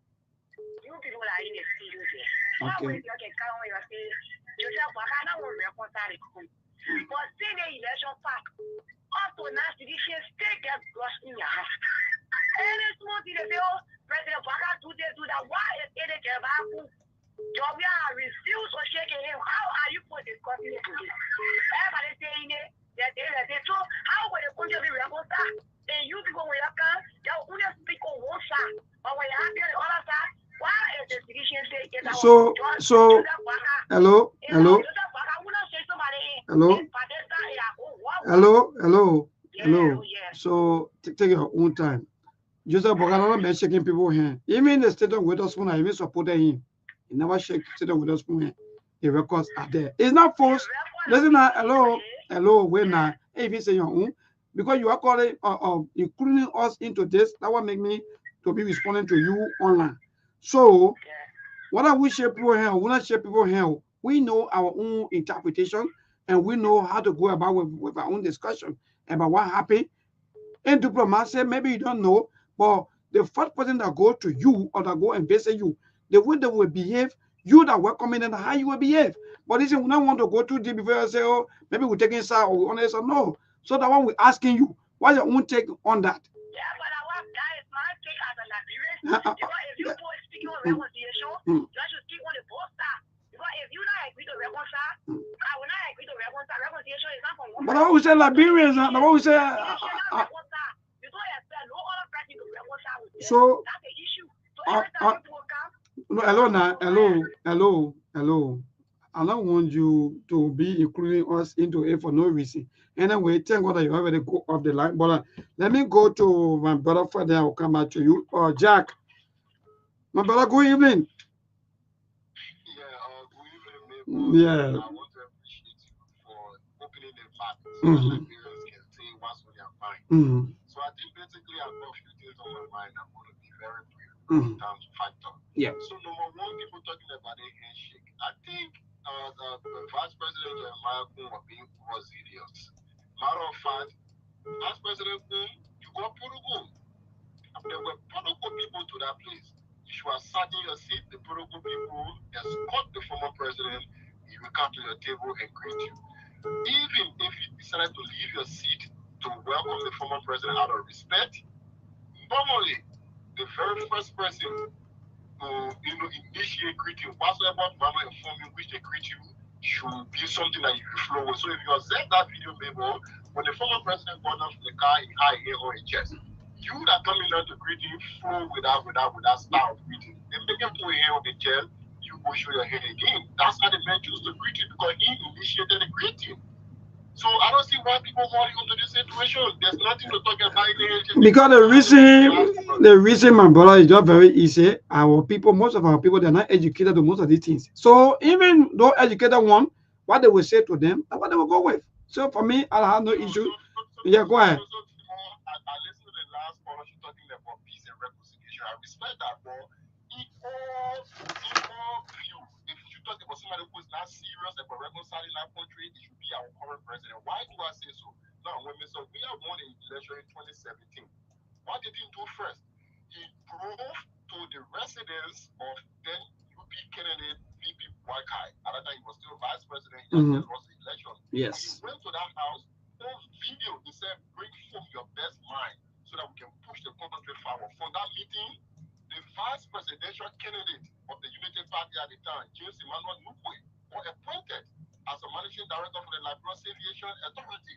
you people are in the studio there. Why would you get come when you say yourself? I can't remember what that is. But see the election fact. Up to now, the state gets lost in your house. Any small thing they say, oh, President Baka do this, do that. Why is it a Baku? Jobia refuse or shaking him. How are you for discussing it today? Everybody saying it that they so how will the country be rebel? And you people will come, you only speak on one side. But when you have the other side, why is the decision say so hello. So take your own time. Joseph Bogala been shaking people here. Even the state of Witherspoon, I even supported him. He never shake state of Witherspoon here. The records are there. It's not false. Listen now, hello, wait now. If you say your own, because you are calling including us into this, that will make me to be responding to you online. So what I will share people here, we not share people here. We know our own interpretation and we know how to go about with our own discussion about what happened. In diplomacy, maybe you don't know, but the first person that go to you or that go and visit you, the way they will behave, you that welcome in and how you will behave. But this is we don't want to go too deep before you say, oh, maybe we're taking side or we're honest or no. So that one we're asking you, what's your own take on that? Yeah, but I want that is my take as a Liberian. Because if you boys speak on reconciliation, you should speak on the both sides. Because if you not agree to reconcile, I will not agree to reconcile. Reconciliation is not from one. But I always say Liberians, I always say. So that's the issue. So every time people come. Hello. I don't want you to be including us into it for no reason. Anyway, thank God that you already go off the line. But let me go to my brother for then I will come back to you. Jack. My brother, good evening. Good evening. Yeah. I want to appreciate you for opening the map so that Liberians can say what's on their mind. So I think basically I've got a few things on my mind. I'm going to be very brief in terms of factor. Yeah. So number one, people talking about a handshake. I think the Vice President Jeremiah was idiots. Matter of fact, Vice President you got protocol. There were protocol people to that place. You should have sat in your seat. The protocol people escort the former president. He will come to your table and greet you. Even if you decided to leave your seat to welcome the former president out of respect, normally the very first person to initiate greeting, whatsoever Mama inform you which they greet you should be something that you will flow with. So if you observe that video, maybe when the former president got out from the car, he had hair on his chest. You that coming out to greet him flow with that style of greeting. Then they can put hair on the chest, you go show your head again. That's how the man choose to greet you because he initiated the greeting. So I don't see why people want into this situation. There's nothing to talk about it. Because the reason, my brother, is just very easy. Our people, most of our people, they're not educated to most of these things. So even though educated one, what they will say to them, that's what they will go with. So for me, I have no issue. Yeah, go ahead. I listened to the last caller, she talking about peace and reconciliation. I respect that, but in all view, if you talk about somebody who is not serious about reconciling that country, it should be our current president. Why do I say so? Now, when Mr. We have won an election in 2017, what did he do first? He proved to the residents of then UP candidate VP Wakai, at that time he was still vice president, he just lost the election. Yes. He went to that house, on video, he said, bring forth your best mind so that we can push the country forward. From that meeting, the vice presidential candidate of the Unity Party at the time, James Emmanuel Nukwe, was appointed as a managing director for the Liberia Aviation Authority.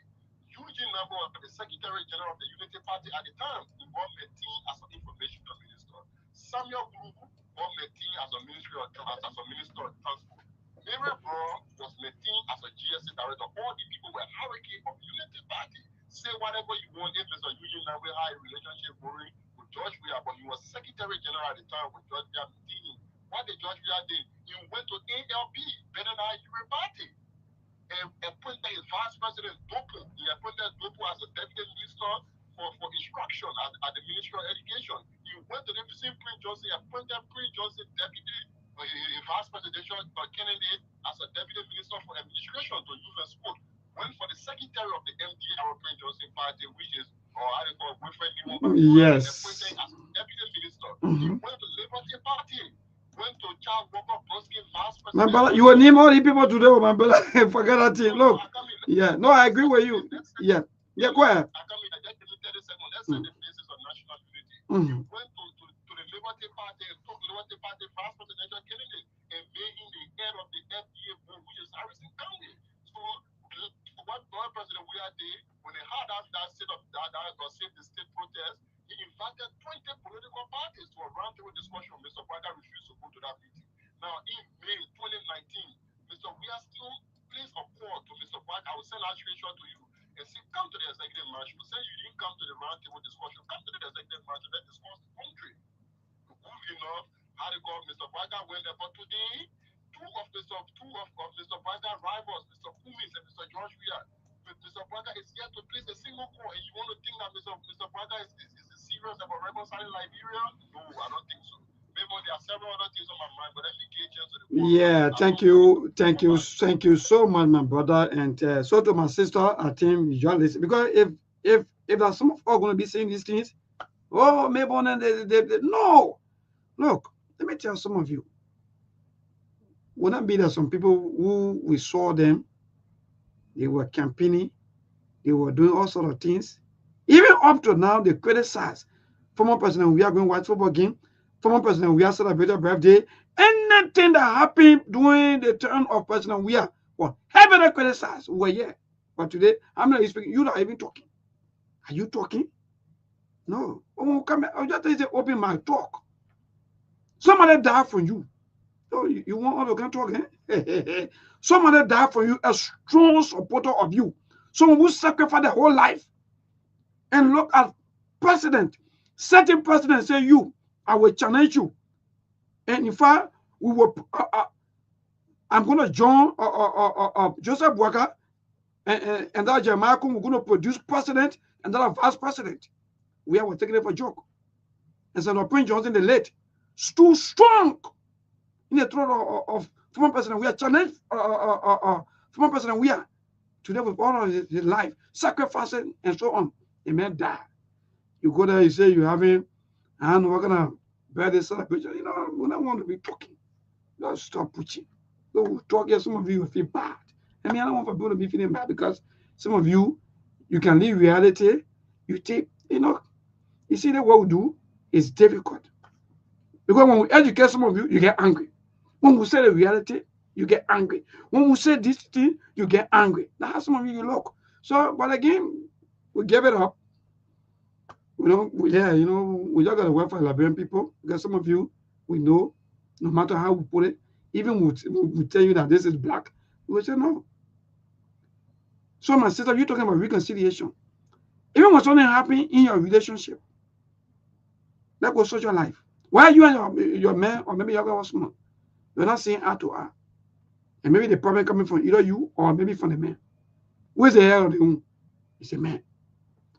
Eugene Nabo, the Secretary General of the Unity Party at the time, involved Metin as an information minister. Samuel Guru involved Metin as a minister of transport. Mary Brown was Metin as a GSC director. All the people were hierarchy of the Unity Party. Say whatever you want. If Mr. Eugene Nabo had a relationship with George Weah, but he was Secretary General at the time with George Weah meeting. What did George Weah do? He went to ALP, Benin Unity Party. Appointed his vice president Dopo. He appointed Dopo as a deputy minister for instruction at the Ministry of Education. He went to the same Prince Johnson, appointed Prince Johnson deputy vice presidential candidate as a deputy minister for administration to youth and sport. Went for the secretary of the MDR Prince Johnson party, which is how they call Wilfred Nimo. Yes. Appointed as deputy minister. He went to Liberty Party. Went to Charles Walker Bosky, vice president. My brother, you will name all the people today, my brother. Forget that thing. Look. Yeah, no, I agree with you. Yeah. Yeah, go ahead. I come in, I just give me 30 seconds. Let's say the basis of national unity. You went to the Liberty Party and took Liberty Party vice presidential candidate and made him the head of the FDA board, which is Harrison County. So what President we had did, when they had that state of that save the state protest, he invited 20 political parties to a roundtable discussion. Mr. Parker refused to go to that meeting. Now, in May 2019, Mr. We are still placed a call to Mr. Parker. I will send our screenshot to you and say, come to the executive march. You say you didn't come to the roundtable discussion. Come to the executive march and let's discuss the country. Good enough, how to call Mr. Parker went there. But today, two of Mr. Parker rivals, Mr. Cummins and Mr. George Weah, Mr. Parker is here to place a single call, and you want to think that Mr. Parker is serious about reconciling Liberia? No, I don't think so. Maybe there are several other things on my mind, but let me get into the call. Yeah, thank you so much, my brother, and so to my sister. I think you just listen, because if there's some of us going to be saying these things, oh, maybe they no. Look, let me tell some of you. Would not be that some people who we saw them, they were campaigning, they were doing all sorts of things. Even up to now, they criticize former president. We are going white football game. Former president, we are celebrating birthday. Anything that happened during the term of president, we are heavily criticized. We were here, but today I'm not speaking. You're not even talking. Are you talking? No. Oh, come on. Just say open my talk. Somebody died for you. So you want all to come talk? Eh? Somebody died for you, a strong supporter of you. Someone who sacrificed their whole life. And look at president. Certain president say you, I will challenge you. And in fact, we will. I'm going to join Joseph Boaga and that Jeremiah, we're going to produce president and that vice president. We are taking it for a joke. And so Prince Johnson the late, too strong in the throne of former president. We are challenged former president. We are today with all of his life, sacrificing and so on. The man died. You go there, you say you having, and we're gonna birthday celebration. You know, we don't want to be talking. Just stop preaching. So talk here, some of you will feel bad. I mean, I don't want for people to be feeling bad because some of you can leave reality. You take, you see that what we do is difficult. Because when we educate some of you, you get angry. When we say the reality, you get angry. When we say this thing, you get angry. That's how some of you look. So, but again, we give it up. We just got to work for Liberian people because some of you, we know, no matter how we put it, even we tell you that this is black, we will say no. So my sister, you're talking about reconciliation. Even when something happens in your relationship, that goes social life. Why you and your man or maybe your girl was small, you're not saying eye to eye. And maybe the problem coming from either you or maybe from the man. Where's the hell of the woman? It's a man.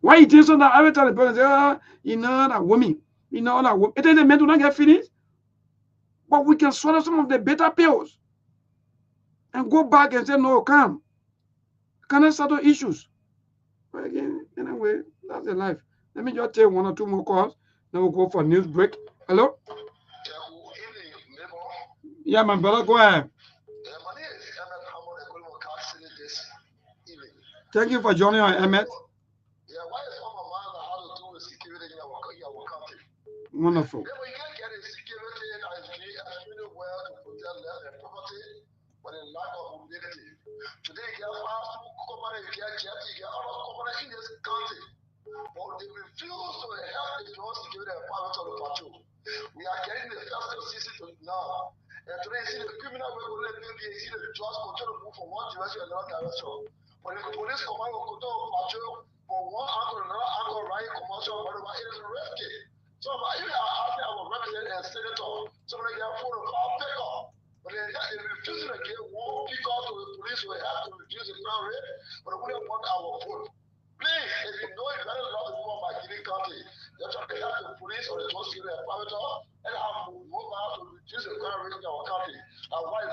Why you think so that every time the person say, you know that woman, you know that woman. It is the men do not get feelings, but we can swallow some of the better pills and go back and say, no, come. Can I settle issues? But again, anyway, that's the life. Let me just take 1 or 2 more calls. Then we'll go for a news break. Hello? Yeah, my brother, go ahead. Thank you for joining our Emmett. Yeah, why is all my mind how to do with security in our country? Wonderful. Yeah, we can't get a security that is extremely well to protect land and property, but in lack of humility. Today, you get fast company, you get jet, you get other company in this country, but they refuse to help the drone security and private of the patrol. We are getting the festive season now, and today you see the criminal will you see the drugs continue to move from one direction to another direction. When the police command will go to patrol for one angle, another angle, right, commercial, whatever, it is risky. So if you are asking our representative and senator, somebody get phone of our pickup, but they refuse to give one pickup to the police, we have to reduce the crime rate, but we don't want our vote. Please, if you know you better love the people of my Guinea County, you're trying to help the police or the drug security and private and have to move out to reduce the crime rate in our country. Why is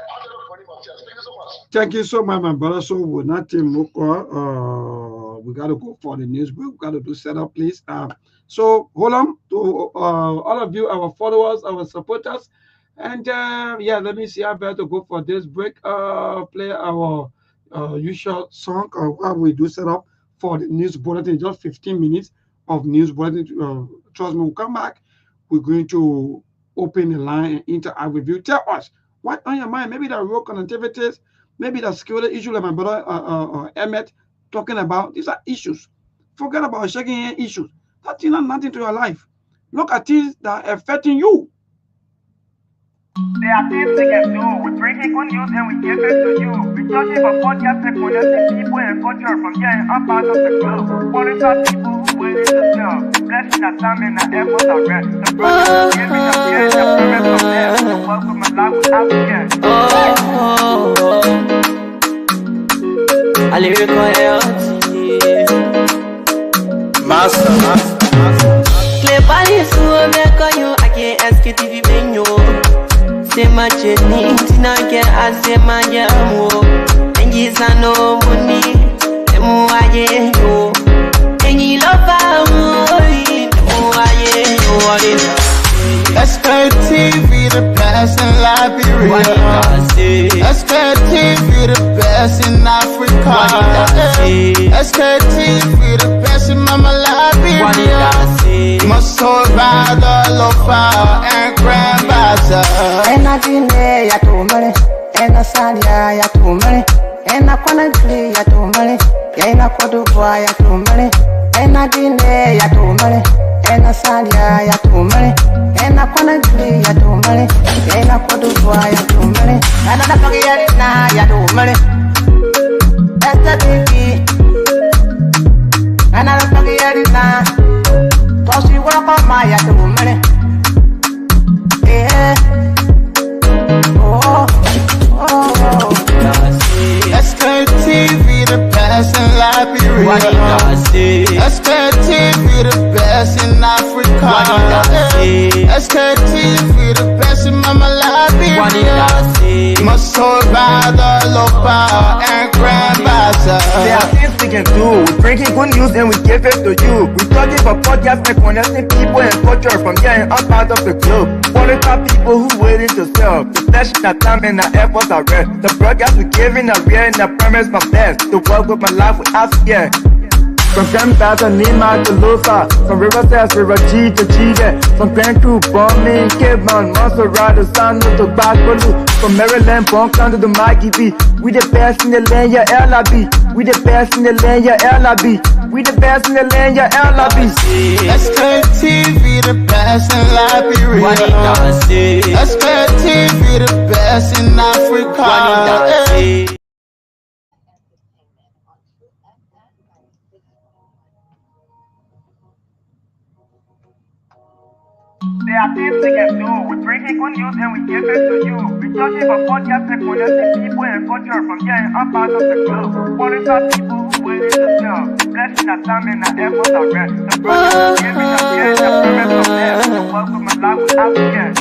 Thank you so much. Thank you so much, my brother. So we're not taking more call. We got to go for the news break. We got to do setup, please. So hold on to all of you, our followers, our supporters. And yeah, let me see. I better go for this break. Play our usual song while we do set up for the news bulletin. Just 15 minutes of news bulletin. Trust me, we'll come back. We're going to open the line and interact with you. Tell us what on your mind. Maybe the road connectivities, maybe the security issue like my brother Emmett talking about. These are issues. Forget about shaking hand issues. That's not nothing to your life. Look at things that are affecting you. There are things we can do. We bring in good news and we give it to you. We searching for podcasts and connecting people and culture from here and up out of the globe. Qualified people who willing to serve. Blessing our time and our efforts are rest. The brothers giving us here and the parents from there. The welcome and life without fear. I live Master. Play Paris, I can't Sktv-Lib. C'est ma chenille, tina ke ase manjamu. Enji sano muni, emu aye yo. Enji lofa mui, emu aye yo. Sktv, the best in Liberia. Sktv, the best in Africa. Sktv, the best in Mama Liberia. Muscle rather lofa and grandbaza. Ena dine ya tumare, ena salia ya tumare, ena kwanagli ya tumare, ena kodubwa ya tumare, ena dine ya tumare, ena salia ya tumare, ena kwanagli ya tumare, ena kodubwa ya tumare, ena napagiyari na ya tumare, Sktv, ena napagiyari na, tosi wako ma ya tumare. Sktv, the best in Liberia. Sktv, the best in Africa. Sktv, the best in Mama Liberia. Muscle rather lofa and grandbaza. There are things we can do. We bring in good news and we give it to you. We talking for podcasts and connecting people and culture from here and up out of the globe. Qualified people who willing to serve. The flesh, our time and our efforts are rest. The broadcast we giving are real and the promise my best. The work with my life without fear. From Grandfather Nima to Lufa, from River Sass, River G to Chile, from Grand Crew, Bombing, Kidman, Monserrat, San to Bakulu, from Maryland, Bronx down to the Mikey B. We the best in the land, yeah, LIB. We the best in the land, yeah, LIB. We the best in the land, yeah, LIB. Sktv, the best in Liberia. Sktv, the best in Africa. There are things we can do. We're drinking good news and we give it to you. We're judging for podcasts and connecting people and culture from here and up out of the globe. Foreign people who waiting to sell. Blessing our time and our efforts are rest. The brothers are giving us care and the promise of them. The work with my life without care.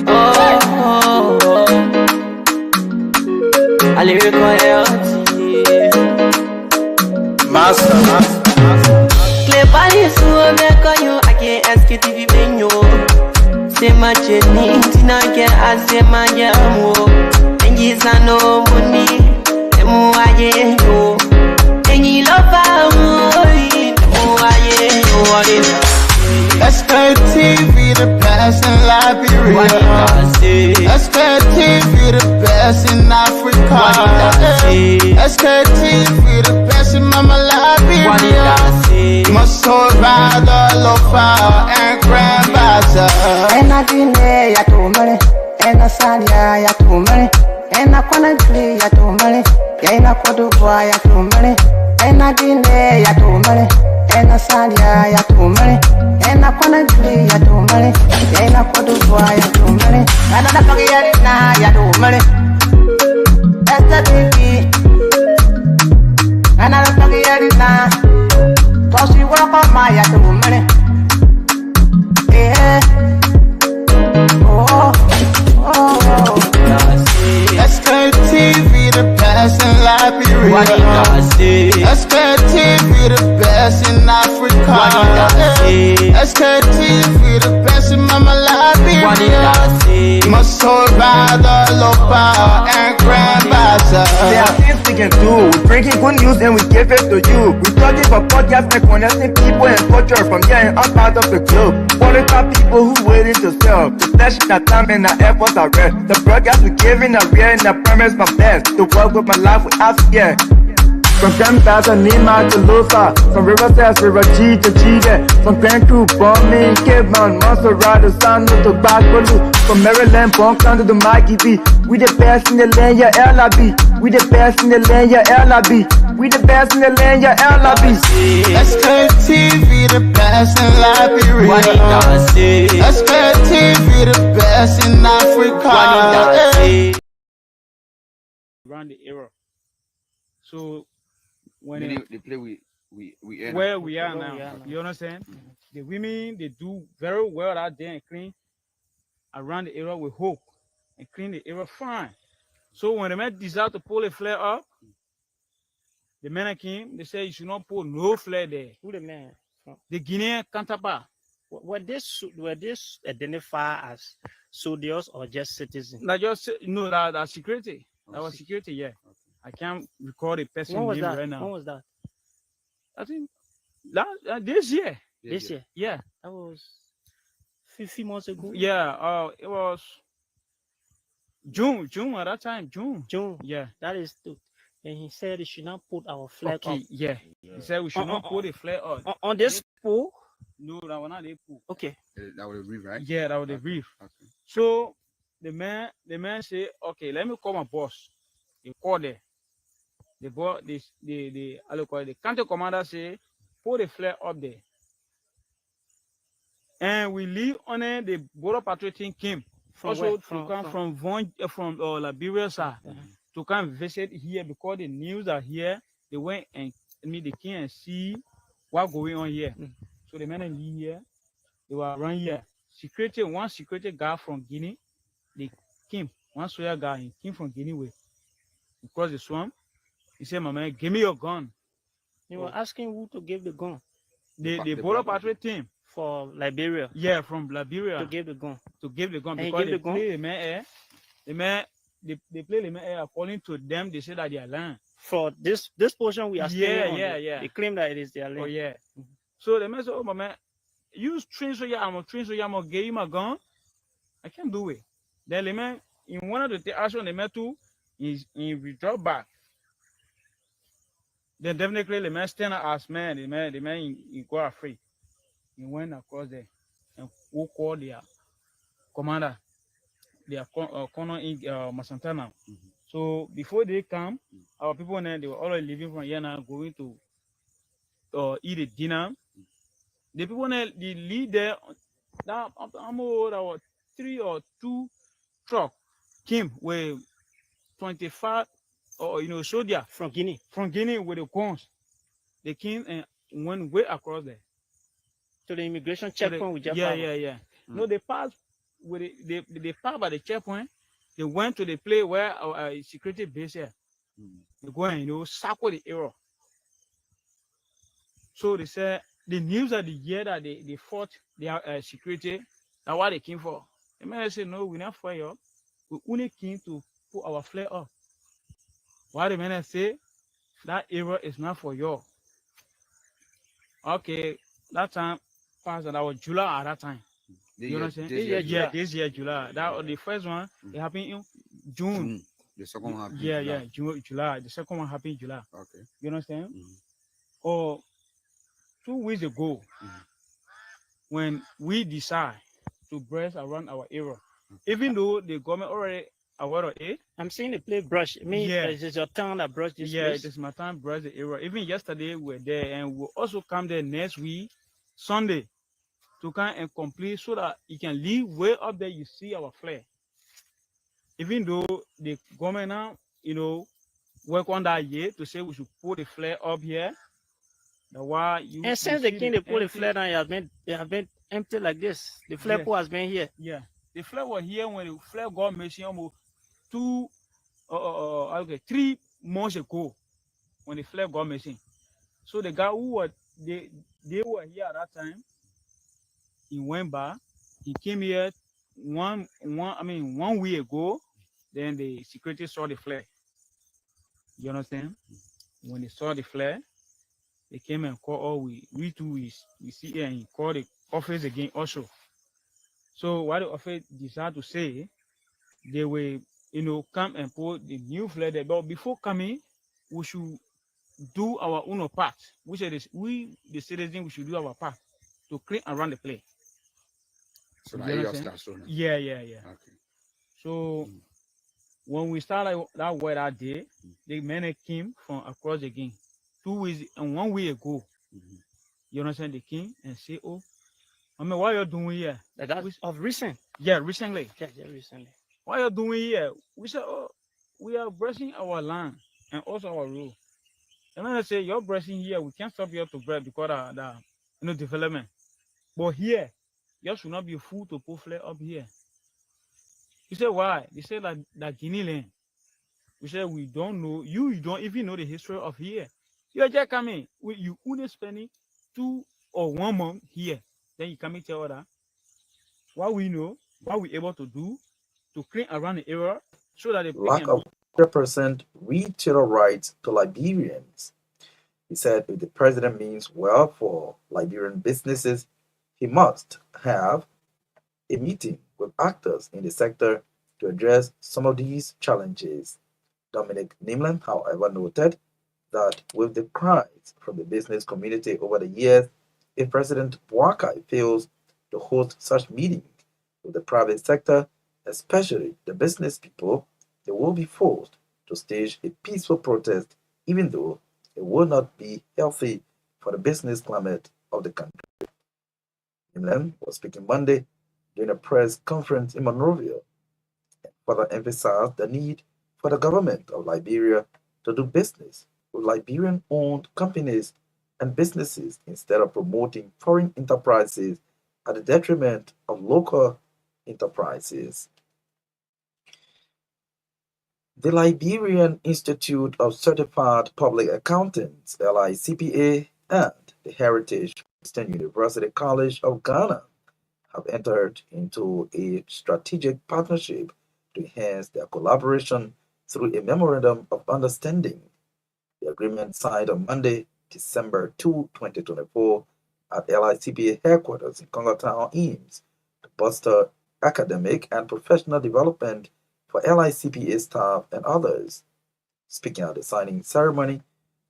I live Master. Clay Paris, who make you, I can't ask you to be benyo. Say my journey, Tina can ask my jamo. And he's no money, and more I know. And you love Sktv, the best in Liberia. Sktv, the best in Africa. Sktv, the best in Mama Liberia. Masoba, the Lofa, and Grandbaza. And I Guinea ya to money, and I Sadia ya to money, and I Conakry ya to money, and I Codoboy ya to money, and I Guinea ya to money, and I Sadia ya to money, and I Conakry ya to money, and I Codoboy ya to money, and I forget na ya to money. That's the baby, and I forget it now. Cause you walk on my ya to money. Yeah. Sktv, the best in Liberia. Sktv, the best in Africa. Sktv, the best in Mama Liberia. Masoba, the Lopa, and Grandbaza. There are things we can do. We're drinking good news and we give it to you. We're talking for podcasts and connecting people and culture from here and up out of the globe. Foreign people who waiting to sell. The flashing our time and our efforts are rest. The broadcast we're giving are real and the promise my best. To work with my life without fear. From Grandfather Nima to Lufa, from Riverside, River G to Chile, from Grand Crew, Bombing, Cape Mount, Montserrat, Sano to Bacalu, from Maryland, Bonk to the Mikey B. We the best in the land, yeah, LIB. We the best in the land, yeah, LIB. We the best in the land, yeah, LIB. Sktv, the best in Liberia. Sktv, the best in Africa. Around the era. So when they play we where we are now, you understand? The women, they do very well out there and clean around the area with hope and clean the area fine. So when the men decide to pull a flare up, the men came, they say you should not pull no flare there. Who the man? The Guinean counterpart. Were this identified as soldiers or just citizens? Like just no, that security. That was security, yeah. I can't recall the person name right now. When was that? I think this year. This year? Yeah. That was 50 months ago? Yeah, it was June at that time. June. Yeah. That is true. And he said he should not put our flag up. Yeah. He said we should not put the flag up. On this pole? No, that was not the pole. Okay. That was the reef, right? Yeah, that was the reef. Okay. So the man said, okay, let me call my boss. He called there. The boss, the county commander say, put the flag up there. And we leave on it. The border patrol team came from Liberia side to come visit here because the news are here. They went and they came and see what going on here. So the men in here, they were around here. One security guard from Guinea, they came. One soldier guy, he came from Guinea way. Across the swamp. He said, my man, give me your gun. You were asking who to give the gun? The border patrol team. For Liberia? Yeah, from Liberia. To give the gun? To give the gun. And because they play the man they play the man air. According to them, they say that they are land. For this portion we are staying on. Yeah. They claim that it is their land. Oh, yeah. So the man said, oh, my man, you train so I'm going to give you my gun. I can't do it. Then the man, in one of the take action, the man too, he withdraw back. Then definitely the man stand up as man. The man he go afraid. He went across there and who called their commander, their corner in Masantana. So before they come, our people they were already leaving from here now, going to eat a dinner. The people they lead there. That I'm old, 3 or 2 truck came with 25 or soldier From Guinea. with the guns. They came and went way across there. To the immigration So checkpoint with yeah. No, they passed with they passed by the checkpoint. They went to the place where our security base here. They go and circle the area. So they said the news of the year that they fought their security. That's what they came for. The man said, no, we're not for you. We only came to put our flag up. Why the man say that area is not for you? Okay, that time passed and that was July at that time. You understand? This year July. That was the first one. It happened in June. The second one happened July. The second one happened in July. Okay. You understand? Or 2 weeks ago, when we decide to brush around our area, even though the government already aware of it. I'm seeing the play brush. I mean, it's your tongue that brush this place. It is my time brush the area. Even yesterday we were there, and we'll also come there next week, Sunday, to come and complete so that you can leave way up there. You see our flag. Even though the government now, work on that year to say we should put the flag up here. And since they came to put the flag down, they have been empty like this. The flag pole has been here. Yeah, the flag was here when the flag got missing almost 3 months ago when the flag got missing. So the guy who was they were here at that time. He went back. He came here one week ago. Then the security saw the flag. You understand? When they saw the flag, they came and called. We see here, and he called the office again also. So what the office decided to say, they will come and put the new flag there. But before coming, we should do our own part. Which is we the citizens, we should do our part to clean around the place. So that yeah. Okay. So when we started that work that day, the men came from across again 2 weeks and 1 week ago. You understand? They came and say, "Oh, I mean, what you're doing here?" That's of recent. Yeah, recently. Yeah, recently. What you're doing here? We said, "Oh, we are brushing our land and also our road." And then I say, "You're brushing here. We can't stop you to brush because of the development. But here, you should not be a fool to put flag up here." He said, "Why?" They said that Guinea land. We said, "We don't know. You don't even know the history of here. You're just coming. You only spending 2 or 1 month here. Then you come and tell us that what we know, what we're able to do to clean around the area so that the lack of 100% retail rights to Liberians." He said if the president means well for Liberian businesses, he must have a meeting with actors in the sector to address some of these challenges. Dominic Nimland, however, noted that with the cries from the business community over the years, if President Boakai fails to host such meetings with the private sector, especially the business people, they will be forced to stage a peaceful protest, even though it will not be healthy for the business climate of the country. Nimland was speaking Monday during a press conference in Monrovia and further emphasized the need for the government of Liberia to do business with Liberian-owned companies and businesses instead of promoting foreign enterprises at the detriment of local enterprises. The Liberian Institute of Certified Public Accountants, LICPA, and the Heritage Christian University College of Ghana have entered into a strategic partnership to enhance their collaboration through a memorandum of understanding. The agreement signed on Monday, December 2, 2024, at LICPA headquarters in Congo Town aims to foster academic and professional development for LICPA staff and others. Speaking at the signing ceremony,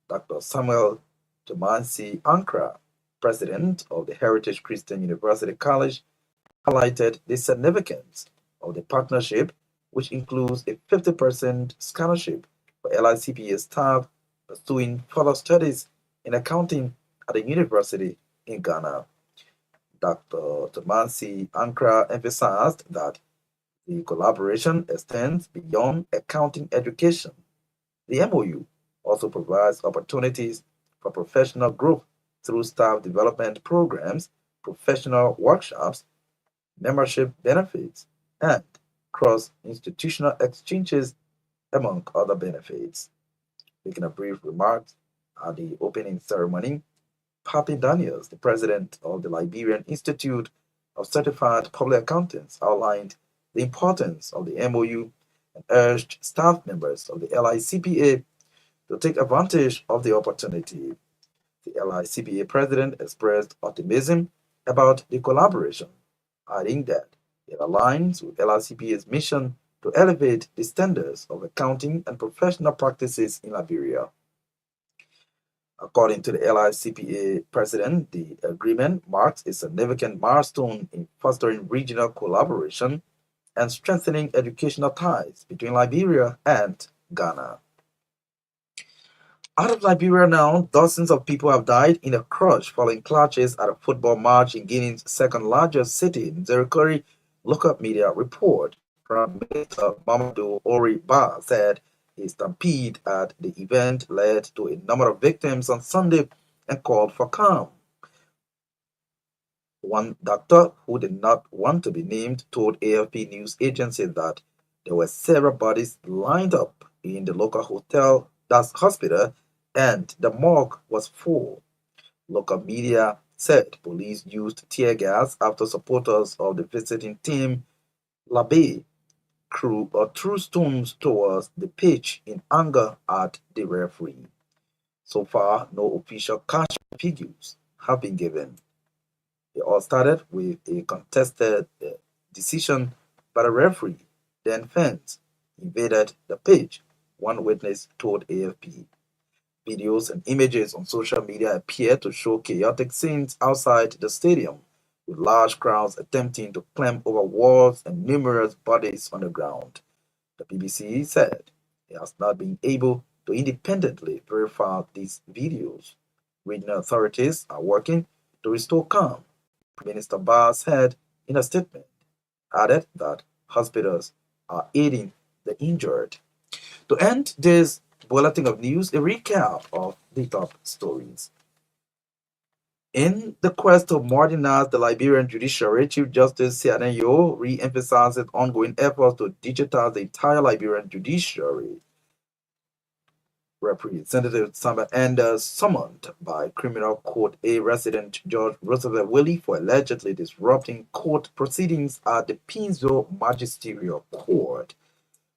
Dr. Samuel Tomansi Ankra, president of the Heritage Christian University College, highlighted the significance of the partnership, which includes a 50% scholarship for LICPA staff pursuing further studies in accounting at the university in Ghana. Dr. Tamansi Ankra emphasized that the collaboration extends beyond accounting education. The MOU also provides opportunities for professional growth through staff development programs, professional workshops, membership benefits, and cross institutional exchanges, among other benefits. Making a brief remark at the opening ceremony, Papi Daniels, the president of the Liberian Institute of Certified Public Accountants, outlined the importance of the MOU and urged staff members of the LICPA to take advantage of the opportunity. The LICPA president expressed optimism about the collaboration, adding that it aligns with LICPA's mission to elevate the standards of accounting and professional practices in Liberia. According to the LICPA president, the agreement marks a significant milestone in fostering regional collaboration and strengthening educational ties between Liberia and Ghana. Out of Liberia now, dozens of people have died in a crush following clashes at a football match in Guinea's second largest city, Nzerikori. Local media report. Prime Minister Mamadou Ori Ba said a stampede at the event led to a number of victims on Sunday and called for calm. One doctor who did not want to be named told AFP news agency that there were several bodies lined up in the local hospital, and the morgue was full. Local media said police used tear gas after supporters of the visiting team Labe threw stones towards the pitch in anger at the referee. So far, no official cash figures have been given. It all started with a contested decision by the referee. Then fans invaded the pitch, one witness told AFP. Videos and images on social media appear to show chaotic scenes outside the stadium, with large crowds attempting to climb over walls and numerous bodies on the ground. The BBC said it has not been able to independently verify these videos. Regional authorities are working to restore calm, Minister Barr said in a statement, added that hospitals are aiding the injured. To end this bulletin of news, a recap of the top stories. In the quest to modernize the Liberian judiciary, Chief Justice Siadenyo re-emphasized ongoing efforts to digitize the entire Liberian judiciary. Representative Samba Anders summoned by Criminal Court A resident George Roosevelt Willie for allegedly disrupting court proceedings at the Pinsville Magisterial Court.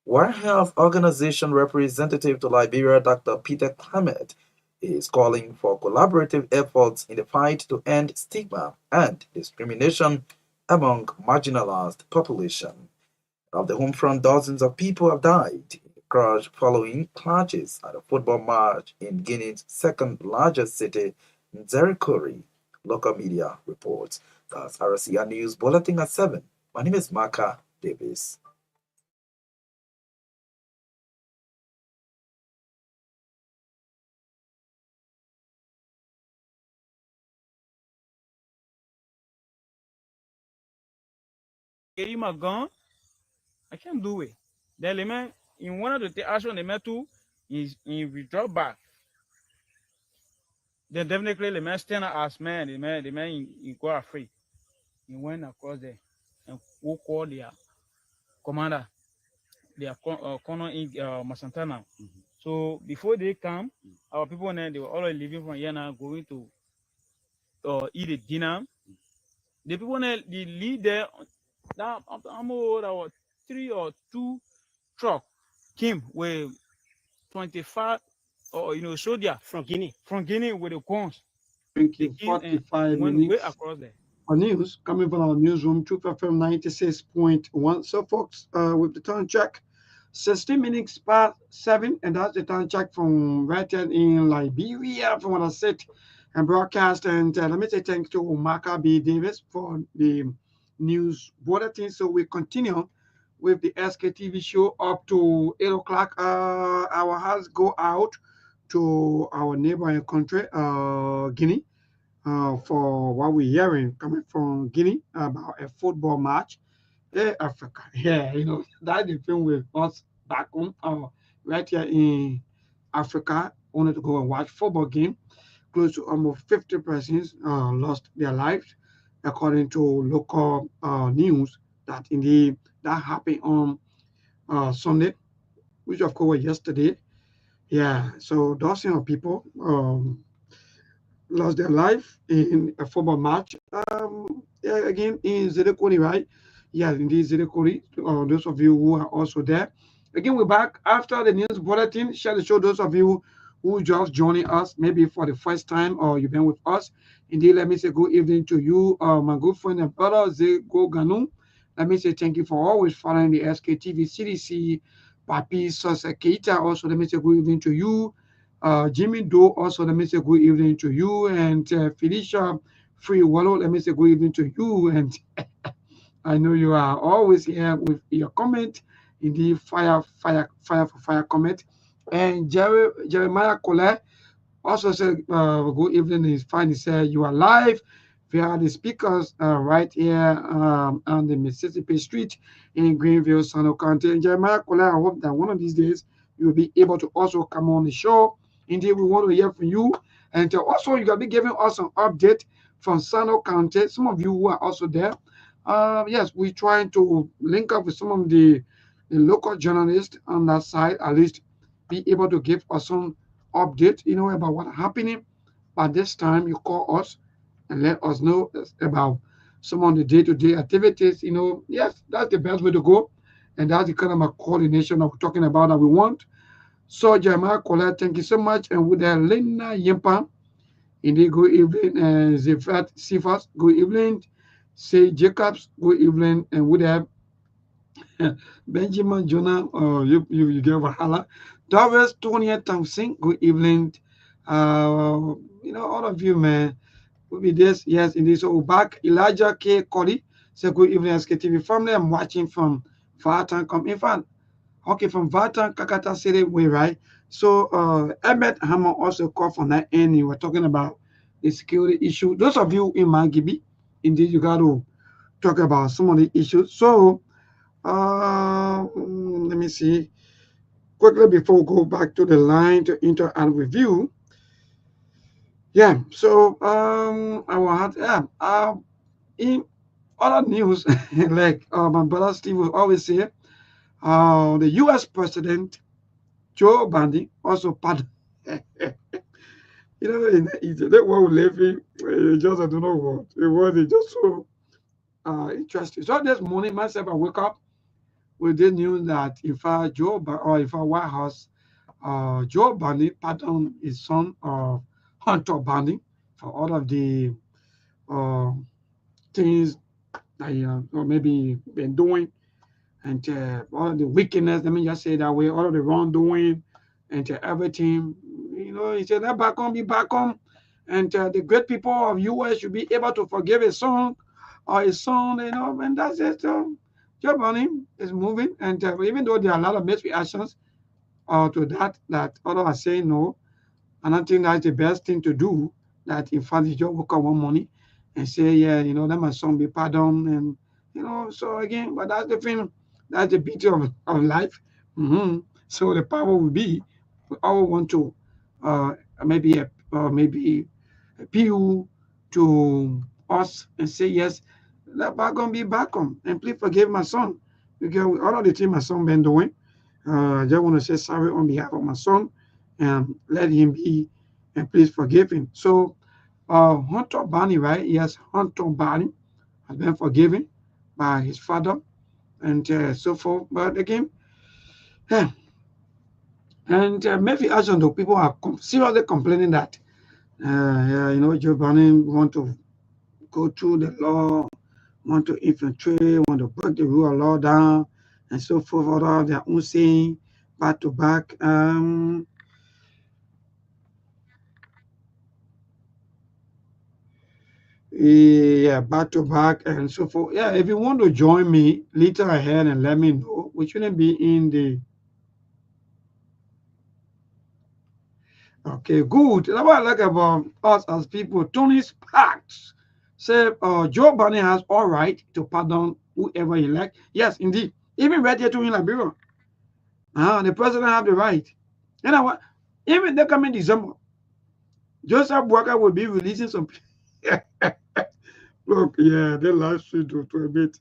World Health Organization representative to Liberia, Dr. Peter Clement, is calling for collaborative efforts in the fight to end stigma and discrimination among marginalized population. Of the home front, dozens of people have died in a crash following clashes at a football match in Guinea's second largest city, Nzerikori. Local media reports. That's RCR News Bulletin at 7. My name is Maka Davis. Gave him a gun. I can't do it. Then the man, he wanted to take action, the man too, he withdraw back. Then definitely the man stand up as man, the man he got afraid. He went across there and who called their commander, their corner in Masantana. So before they come, our people then they were already leaving from here now, going to eat a dinner. The people then they leave there. That was 3 or 2 truck came with 25 or soldier from Guinea with the guns. Drinking 45 went way minutes. across there. Our news coming from our newsroom, Truth FM 96.1. So, folks, with the time check, 16 minutes past 7, and that's the time check from right here in Liberia, from what I said and broadcast. And let me say thanks to Maka B. Davis for the news bulletin. So, we continue with the SKTV show up to 8 o'clock. Our hearts go out to our neighboring country, Guinea. for what we're hearing coming from Guinea about a football match. Yeah, Africa. Yeah, that's the thing with us back home, right here in Africa. Wanted to go and watch football game. Close to almost 50 persons lost their lives, according to local news. That indeed that happened on Sunday, which of course was yesterday. Yeah, so dozens of people lost their life in a football match. Yeah, again in Zedekuri, right? Yeah, indeed Zedekuri. Those of you who are also there. Again, we're back after the news bulletin. Share the show. Those of you who just joining us, maybe for the first time or you've been with us. Indeed, let me say good evening to you, my good friend and brother Zego Ganu. Let me say thank you for always following the SKTV CDC, Papi Sosa Keita. Also, let me say good evening to you. Jimmy Doe, also let me say good evening to you, and Felicia Free Wallow, let me say good evening to you, and I know you are always here with your comment in the fire for fire comment, and Jeremiah Colette also said good evening. Is fine. He said you are live via the speakers right here on the Mississippi Street in Greenville, Sano County. And Jeremiah Colette, I hope that one of these days you will be able to also come on the show. Indeed, we want to hear from you. And also, you will be giving us an update from Sano County. Some of you who are also there. Yes, we're trying to link up with some of the local journalists on that side, at least be able to give us some update, about what's happening. But this time, you call us and let us know about some of the day-to-day activities. Yes, that's the best way to go. And that's the kind of a coordination that we're talking about that we want. So, Jeremiah Colette, thank you so much. And with Lena Yempa, indeed, good evening. And Zefat Sifas, good evening. Say Jacobs, good evening. And with Benjamin Jonah, you get Wahala. Doris Tonya Thompson, good evening. All of you, man, will be this. Yes, indeed. So, back Elijah K. Cody, say good evening, SKTV family. I'm watching from Fatan. In fact, okay, from Vatan, Kakata City way, right? So Ahmed Hammer also called from that end. You were talking about the security issue. Those of you in Mangibi, indeed, you got to talk about some of the issues. So let me see. Quickly before we go back to the line to interact with you. Yeah, so I will have in other news, like my brother Steve will always say, the US President Joe Biden also pardoned. That one laughing, just I don't know what it was. Just so interesting. So this morning, myself, I wake up with the news that if I White House, Joe Biden pardoned his son, Hunter Biden, for all of the uh, things that he or maybe been doing, and all of the wickedness. Let me just say that way. All of the wrongdoing, and everything. He said that back home, be back home, and the great people of US should be able to forgive his son or his son, and that's it. Joe Biden is moving, and even though there are a lot of mixed reactions to that others are saying no, and I think that's the best thing to do. That in fact, you just woke up one morning and say, yeah, let my son be pardoned, and so again, but that's the thing, that's the beauty of life. So the power will be, we all want to maybe appeal to us and say, yes, let back on be back on, and please forgive my son, because with all of the things my son been doing, I just want to say sorry on behalf of my son, and let him be, and please forgive him. So Hunter Biden, right? Yes, Hunter Biden has been forgiven by his father, and so forth. But again, yeah. And maybe actually, though, people are seriously complaining that Joe Biden want to go through the law, want to infiltrate, want to break the rule of law down, and so forth. All their own saying back to back. Yeah, back to back and so forth. Yeah, if you want to join me later ahead and let me know, we shouldn't be in the Okay, good. That's what I like about us as people. Tony Sparks said Joe Biden has all right to pardon whoever he like. Yes, indeed. Even right here to in Liberia. The president have the right. You know what? Even they come in December, Joseph Walker will be releasing some. Look, yeah, they live stream to a bit.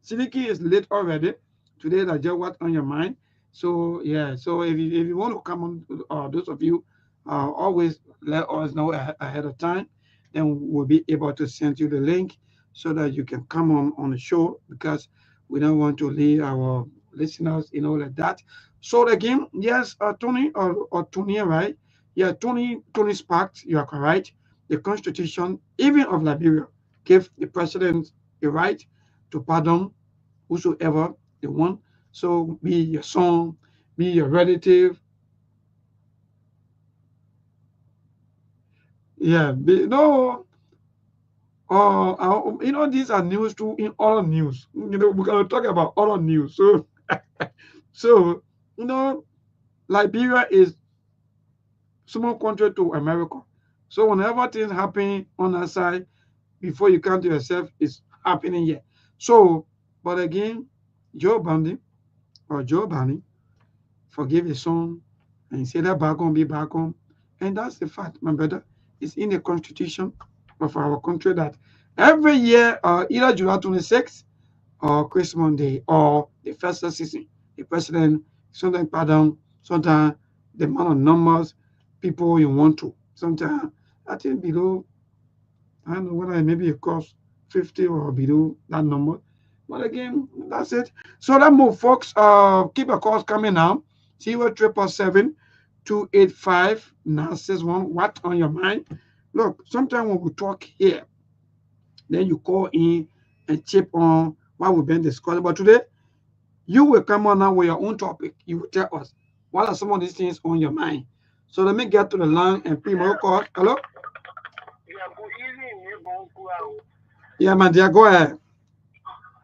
Sidiki is late already. Today, that's just what's on your mind. So yeah, so if you want to come on, those of you, always let us know ahead of time. Then we'll be able to send you the link so that you can come on the show because we don't want to leave our listeners, like that. So again, yes, Tony or Tony, right? Yeah, Tony Sparks, you are correct. The Constitution, even of Liberia, give the president the right to pardon whosoever they want. So be your son, be your relative. Yeah, no. These are news too in other news. We're gonna talk about other news. So, so Liberia is small country to America. So whenever things happen on that side, before you come to yourself, it's happening here. So, but again, Joe Biden forgive his son and say that back home, be back home. And that's the fact, my brother. It's in the constitution of our country that every year, either July 26th or Christmas Day or the first season, the president sometimes pardon, sometimes the amount of numbers people you want to. Sometimes I think below, I don't know whether maybe it costs 50 or below that number. But again, that's it. So that move, folks. Keep a calls coming now. 077-285-961. What on your mind? Look, sometimes when we talk here, then you call in and chip on what we've been discussing. But today, you will come on now with your own topic. You will tell us what are some of these things on your mind. So let me get to the line and people call. Hello? Yeah, good evening, neighbor. Yeah, my dear, go ahead.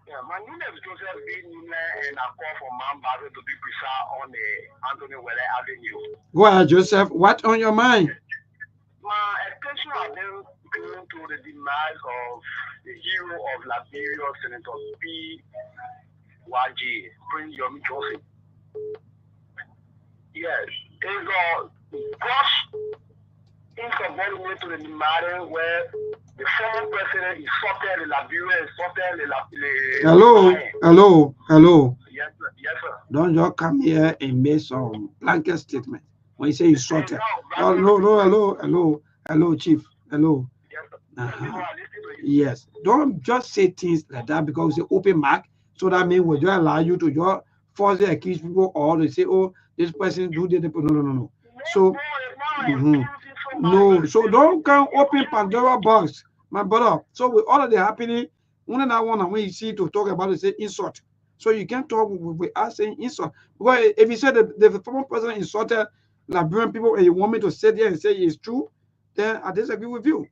Yeah, my name is Joseph B. and I call from Mount Barrow to be precise on the Anthony Welle Avenue. Go ahead, Joseph. What on your mind? My attention has been going to the demise of the hero of Liberia, Senator P. YG, Prince Yomi Joseph. Yes, it's a gross insubordinate to the matter where the former president insulted the Liberia, insulted the Hello. Yes, sir. Yes, sir. Don't just come here and make some blanket statement. When you say insulted. Oh, no, hello, Chief. Hello. Yes, sir. Uh-huh. Yes. Don't just say things like that because it's an open mark. So that means we just allow you to just falsely accuse people or they say, oh, this person do this. No. So, no. So don't come open Pandora box, my brother. So with all of the happening, one and that one, and when you see to talk about it, say insult. So you can't talk with us saying insult. Because if you say the former president insulted Liberian people and you want me to sit there and say it's true, then I disagree with you.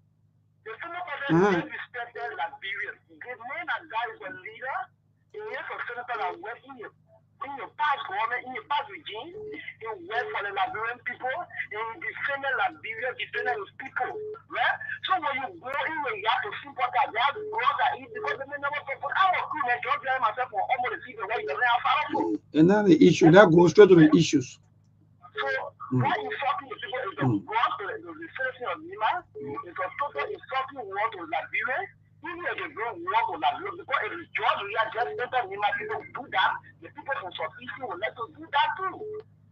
The former president disrespected Liberians. The man that guy is a leader, he is a senator that works in your past government, in your past regime, he worked for the Liberian people, and he defended Liberia, defended his people, right? So when you go in and you have to sympathize, you have to go that eat because they never support our crew, man, don't blame myself for almost the people where you don't have powerful. And now the issue, that goes straight to the issues. So, what insulting the people is the gross to the citizen of Lima, it's a total insulting war to Liberia. Even if they don't war to Liberia, because if it's George, we are just better Lima people do that, the people from South East will let us do that too.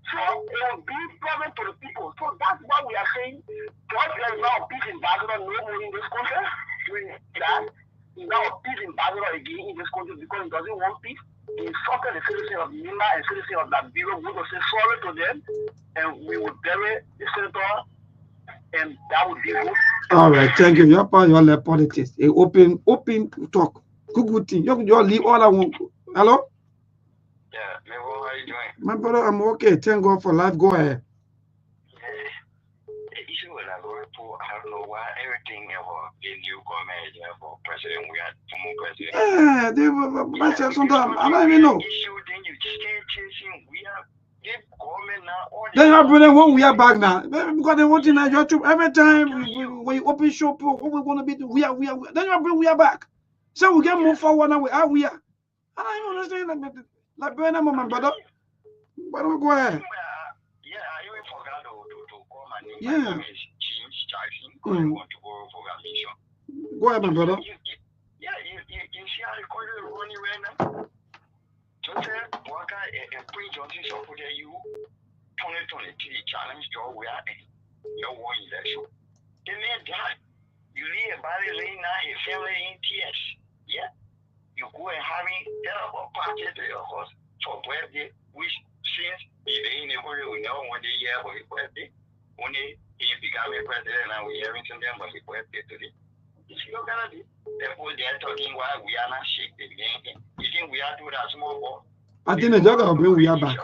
So, it will be problem to the people. So, that's why we are saying, George is now a peace ambassador, no more in this country. We need that. He's now a peace ambassador again in this country because he doesn't want peace. He insulted the citizen of Lima and citizen of Liberia. We will say sorry to them and we will bury the senator and that would be good. All right, thank you. You're part of your politics. A open talk. Good thing. You leave all I want. Hello? Yeah, man, how are you doing? My brother, I'm okay. Thank God for life. Go ahead. The issue with I don't know why everything about the new government for president, we had former president. Yeah, they were sometimes. I don't even know. Issue, then you stay chasing. We are Then you bring when we are back now. Because they want in YouTube every time when you open shop, what we want to be we are. Then you bring we are back. So we can move forward now. We are. I don't understand that. Like Brenna, my brother. But go ahead. Yeah, I even forgot to call my name. Yeah. My name is James Charlton. I want to borrow for a mission. Go ahead, my brother. Yeah, you see how the corner running right now? Joseph Walker and Queen Johnson supported you 2023 challenge your way and your war election. They made that. You leave a body laying now, a family in tears. Yeah. You go and having terrible parties to your house for birthday, which since he ain't never we know one day year for his birthday. Only he became a president and we having some them for his birthday today. You see what gonna do? Therefore they're talking why we are not shaking again. You think we are doing that small ball? I think the judge will bring we are back.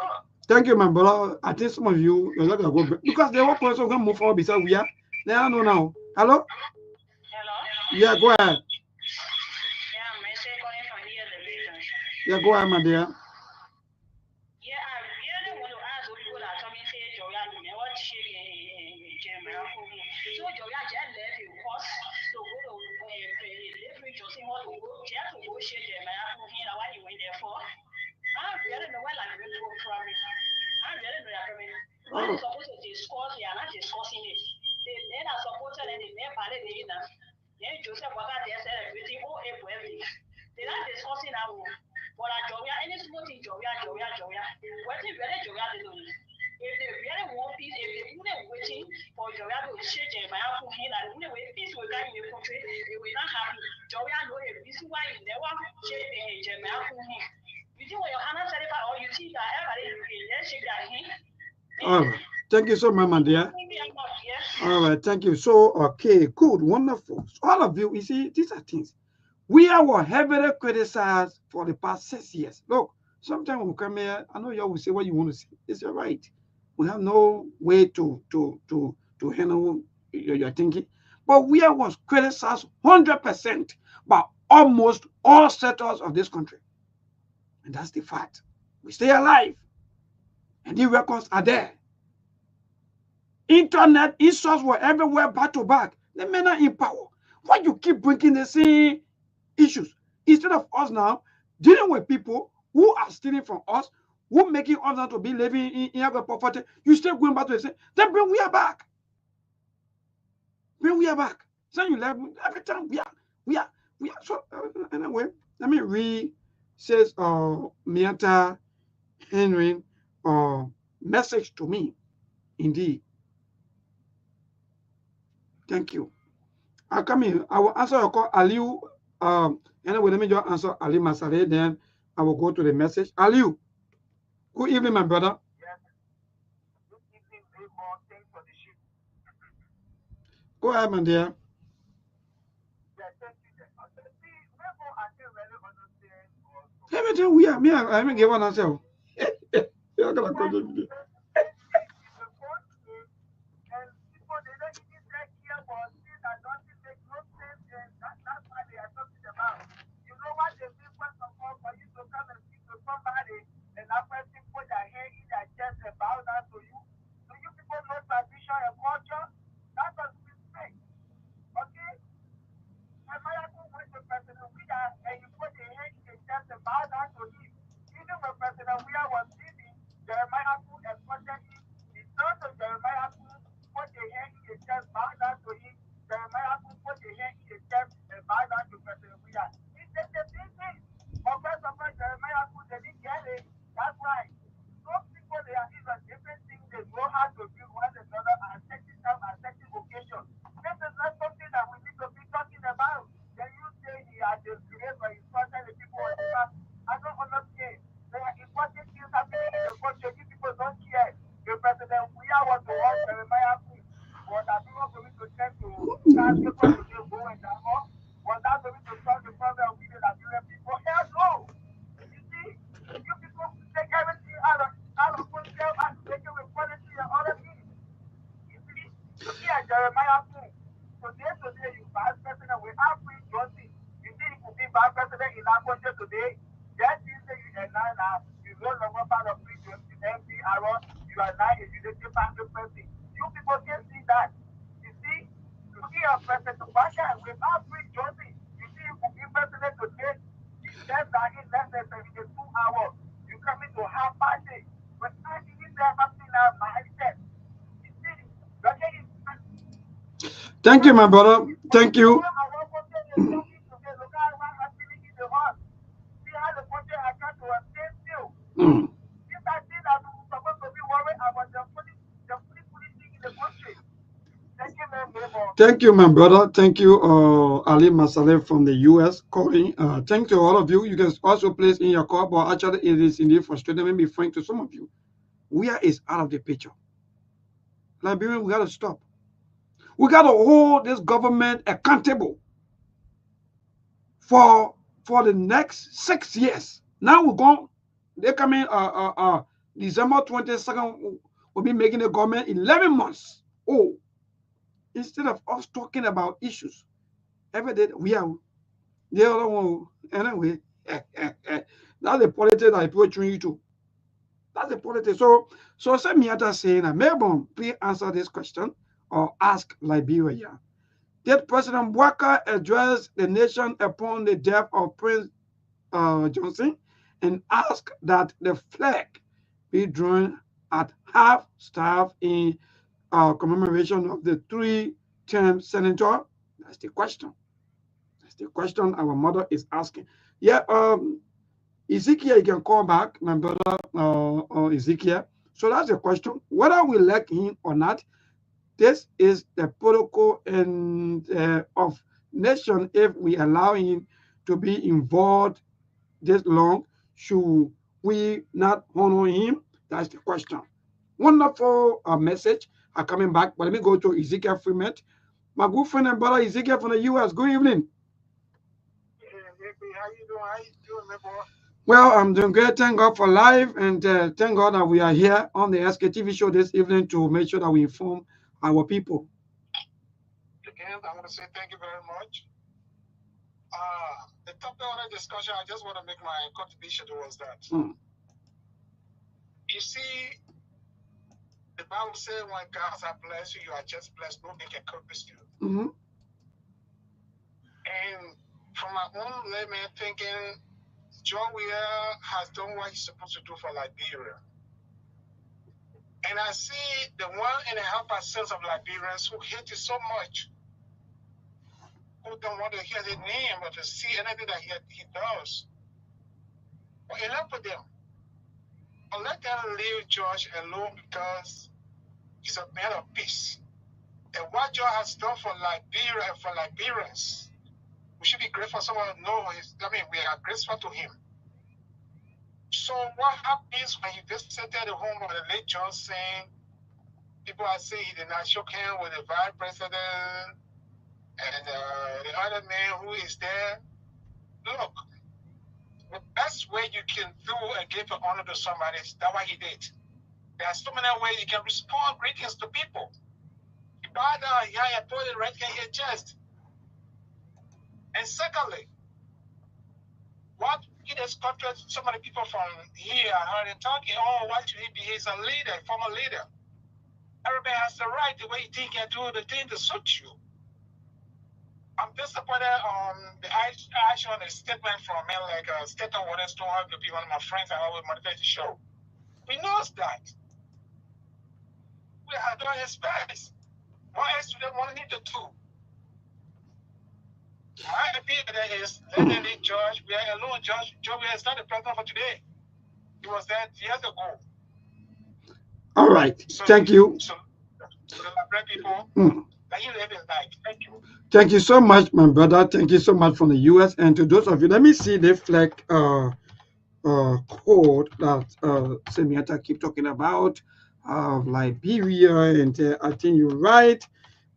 Thank you, my brother. I think some of you the judge will go back. Because they were also going to move forward beside we are. They are no now. Hello? Hello? Yeah, go ahead. Yeah, my calling from here the reasons. Yeah, go ahead, my dear. Yeah, I really want to ask people that come and say Joya, what shape so Joya just left you cost to go to every Josie want to go just to go share them. I have to what you went there for. I really know where I'm going to go from it. I really know that when they're supposed to discuss, they are not discussing it. They are supposed to let them party the dinner. Then Joseph was out there celebrating everything. They're not discussing our room. But Joya, any small thing, Joya. What if really Joya didn't? If they really want peace, if they really waiting for Joya to share them, I have to hear that the way peace will come in the country, they will not happen. Joya know a reason why you never share them, I have to hear. You think when your Hannah said it, or you see that everybody let's shake that him. All right. Thank you so much, my dear. All right, thank you. So, okay, good, wonderful. So all of you, you see, these are things. We are heavily criticized for the past 6 years. Look, sometimes we come here, I know you will say what you want to say. It's your right. We have no way to handle your thinking. But we was criticized 100% by almost all sectors of this country. And that's the fact. We stay alive. And the records are there. Internet issues were everywhere back to back. The men are in power. Why you keep bringing the same issues? Instead of us now dealing with people who are stealing from us, who making us not to be living in our poverty, you still going back to the same. Then bring we are back. Bring we are back. So you left every time we are. So anyway, let me read says Miata Henry message to me. Indeed. Thank you. I'll come in. I will answer your call, Aliu. Anyway, let me just answer Ali Masare, then I will go to the message. Aliu, good evening, my brother. Yes. Good evening, Raymond. Thanks for the shoot. Go ahead, my dear. Yeah, thank you. See, Raymond, I can really understand. Everything we are, me, I haven't given one answer. You're gonna go to and people they don't even take care for things that doesn't make no sense, and that's why they are talking about. You know what they mean first of all for you to come and speak to somebody and that person put their hand in their chest and bow down to you. Do you people know tradition and culture? That's a mistake. Okay? And my uncle went to President Wida and you put your hand in your chest and bow down to him. Even when President Wida was leaving, Jeremiah Uncle escorted him. He turned to Jeremiah Uncle, put your hand in your chest, bow down to him. Jeremiah Uncle put your hand in your chest and bow down to President Wida. He said the same thing. But first of all, Jeremiah Uncle, they didn't get it. That's right. Those people, they are in a different thing. They know how to do one another at certain time, at certain occasion. This is not something that we need to be talking about. Then you say he had disgraced or insulted the people on the past. I don't understand. There are important things happening in the country. You people don't care. The president, we are what to watch Jeremiah Queen. Was that not going to tend to start people to get going down? Was that going to solve the problem with the Nigerian people? Hell no. You see, you people take everything out of control and take it with policy and other things. You see, looking at Jeremiah Queen. Today, you bad president. We have free justice. You see, you could be bad president in our country today. That is the you no longer part of free justice. Aaron, you are not a leadership person. You people can see that. You see, looking at President Obama without free Johnson, you see, you could be president today. He says that in less than 72 hours, you come into half party. But I didn't say something that I said. You see, you're getting. Thank you, my brother. Thank you. Mm. Thank you, my brother. Thank you, Ali Masaleh from the US calling. Thank you, all of you. You can also place in your call, but actually, it is indeed frustrating. Let me be frank to some of you. Where is out of the picture? Liberian, we got to stop. We got to hold this government accountable for the next 6 years. Now we're going. They come in December 22nd. We'll be making the government 11 months. Oh, instead of us talking about issues, every day we are the other one anyway. That's the politics I put you to. That's the politics. So send me out saying that Melbourne, please answer this question or ask Liberia. Did President Walker address the nation upon the death of Prince Johnson and ask that the flag be drawn at half staff in commemoration of the 3-term senator? That's the question. That's the question our mother is asking. Yeah, Ezekiel, you can call back, my brother Ezekiel. So that's the question. Whether we like him or not, this is the protocol of nation. If we allow him to be involved this long, should we not honor him? That's the question. Wonderful message are coming back. But let me go to Ezekiel Freeman, my good friend and brother Ezekiel from the US. Good evening. How you doing? How you doing, my boy? Well, I'm doing great. Thank God for life, and thank God that we are here on the Sktv show this evening to make sure that we inform our people. Again, I want to say thank you very much. The topic of the discussion, I just want to make my contribution towards that. You see, the Bible says when God has blessed you, you are just blessed. Nobody can curse you. And from my own layman thinking, John Weir has done what he's supposed to do for Liberia. And I see the 1.5% of Liberians who hate it so much, who don't want to hear the name or to see anything that he does. Well, enough of them. But let them leave George alone because he's a man of peace. And what George has done for Liberia and for Liberians, we should be grateful. Someone know we are grateful to him. So what happens when he visited the home of the late Johnson? People are saying he did not shook hands with the vice president and the other man who is there. Look, the best way you can do and give an honor to somebody is that's what he did. There are so many ways you can respond greetings to people. You bow down, yeah, you put it right in your chest. And secondly, what in this country, so many people from here are heard talking, oh, why should he be? He's a leader, a former leader. Everybody has the right, the way you think and do the thing to suit you. I'm disappointed on the action on the statement from a man like Staten Waterstone, to be one of my friends I always motivate the show. He knows that. We are doing his best. What else do they want him to do? My opinion is let them leave George. We are alone. George is not the president for today. He was there years ago. All right. So, thank you. So people, that you live in life. Thank you. Thank you so much, my brother. Thank you so much from the US. And to those of you, let me see the flag code that Semiata keep talking about Liberia. And I think you're right.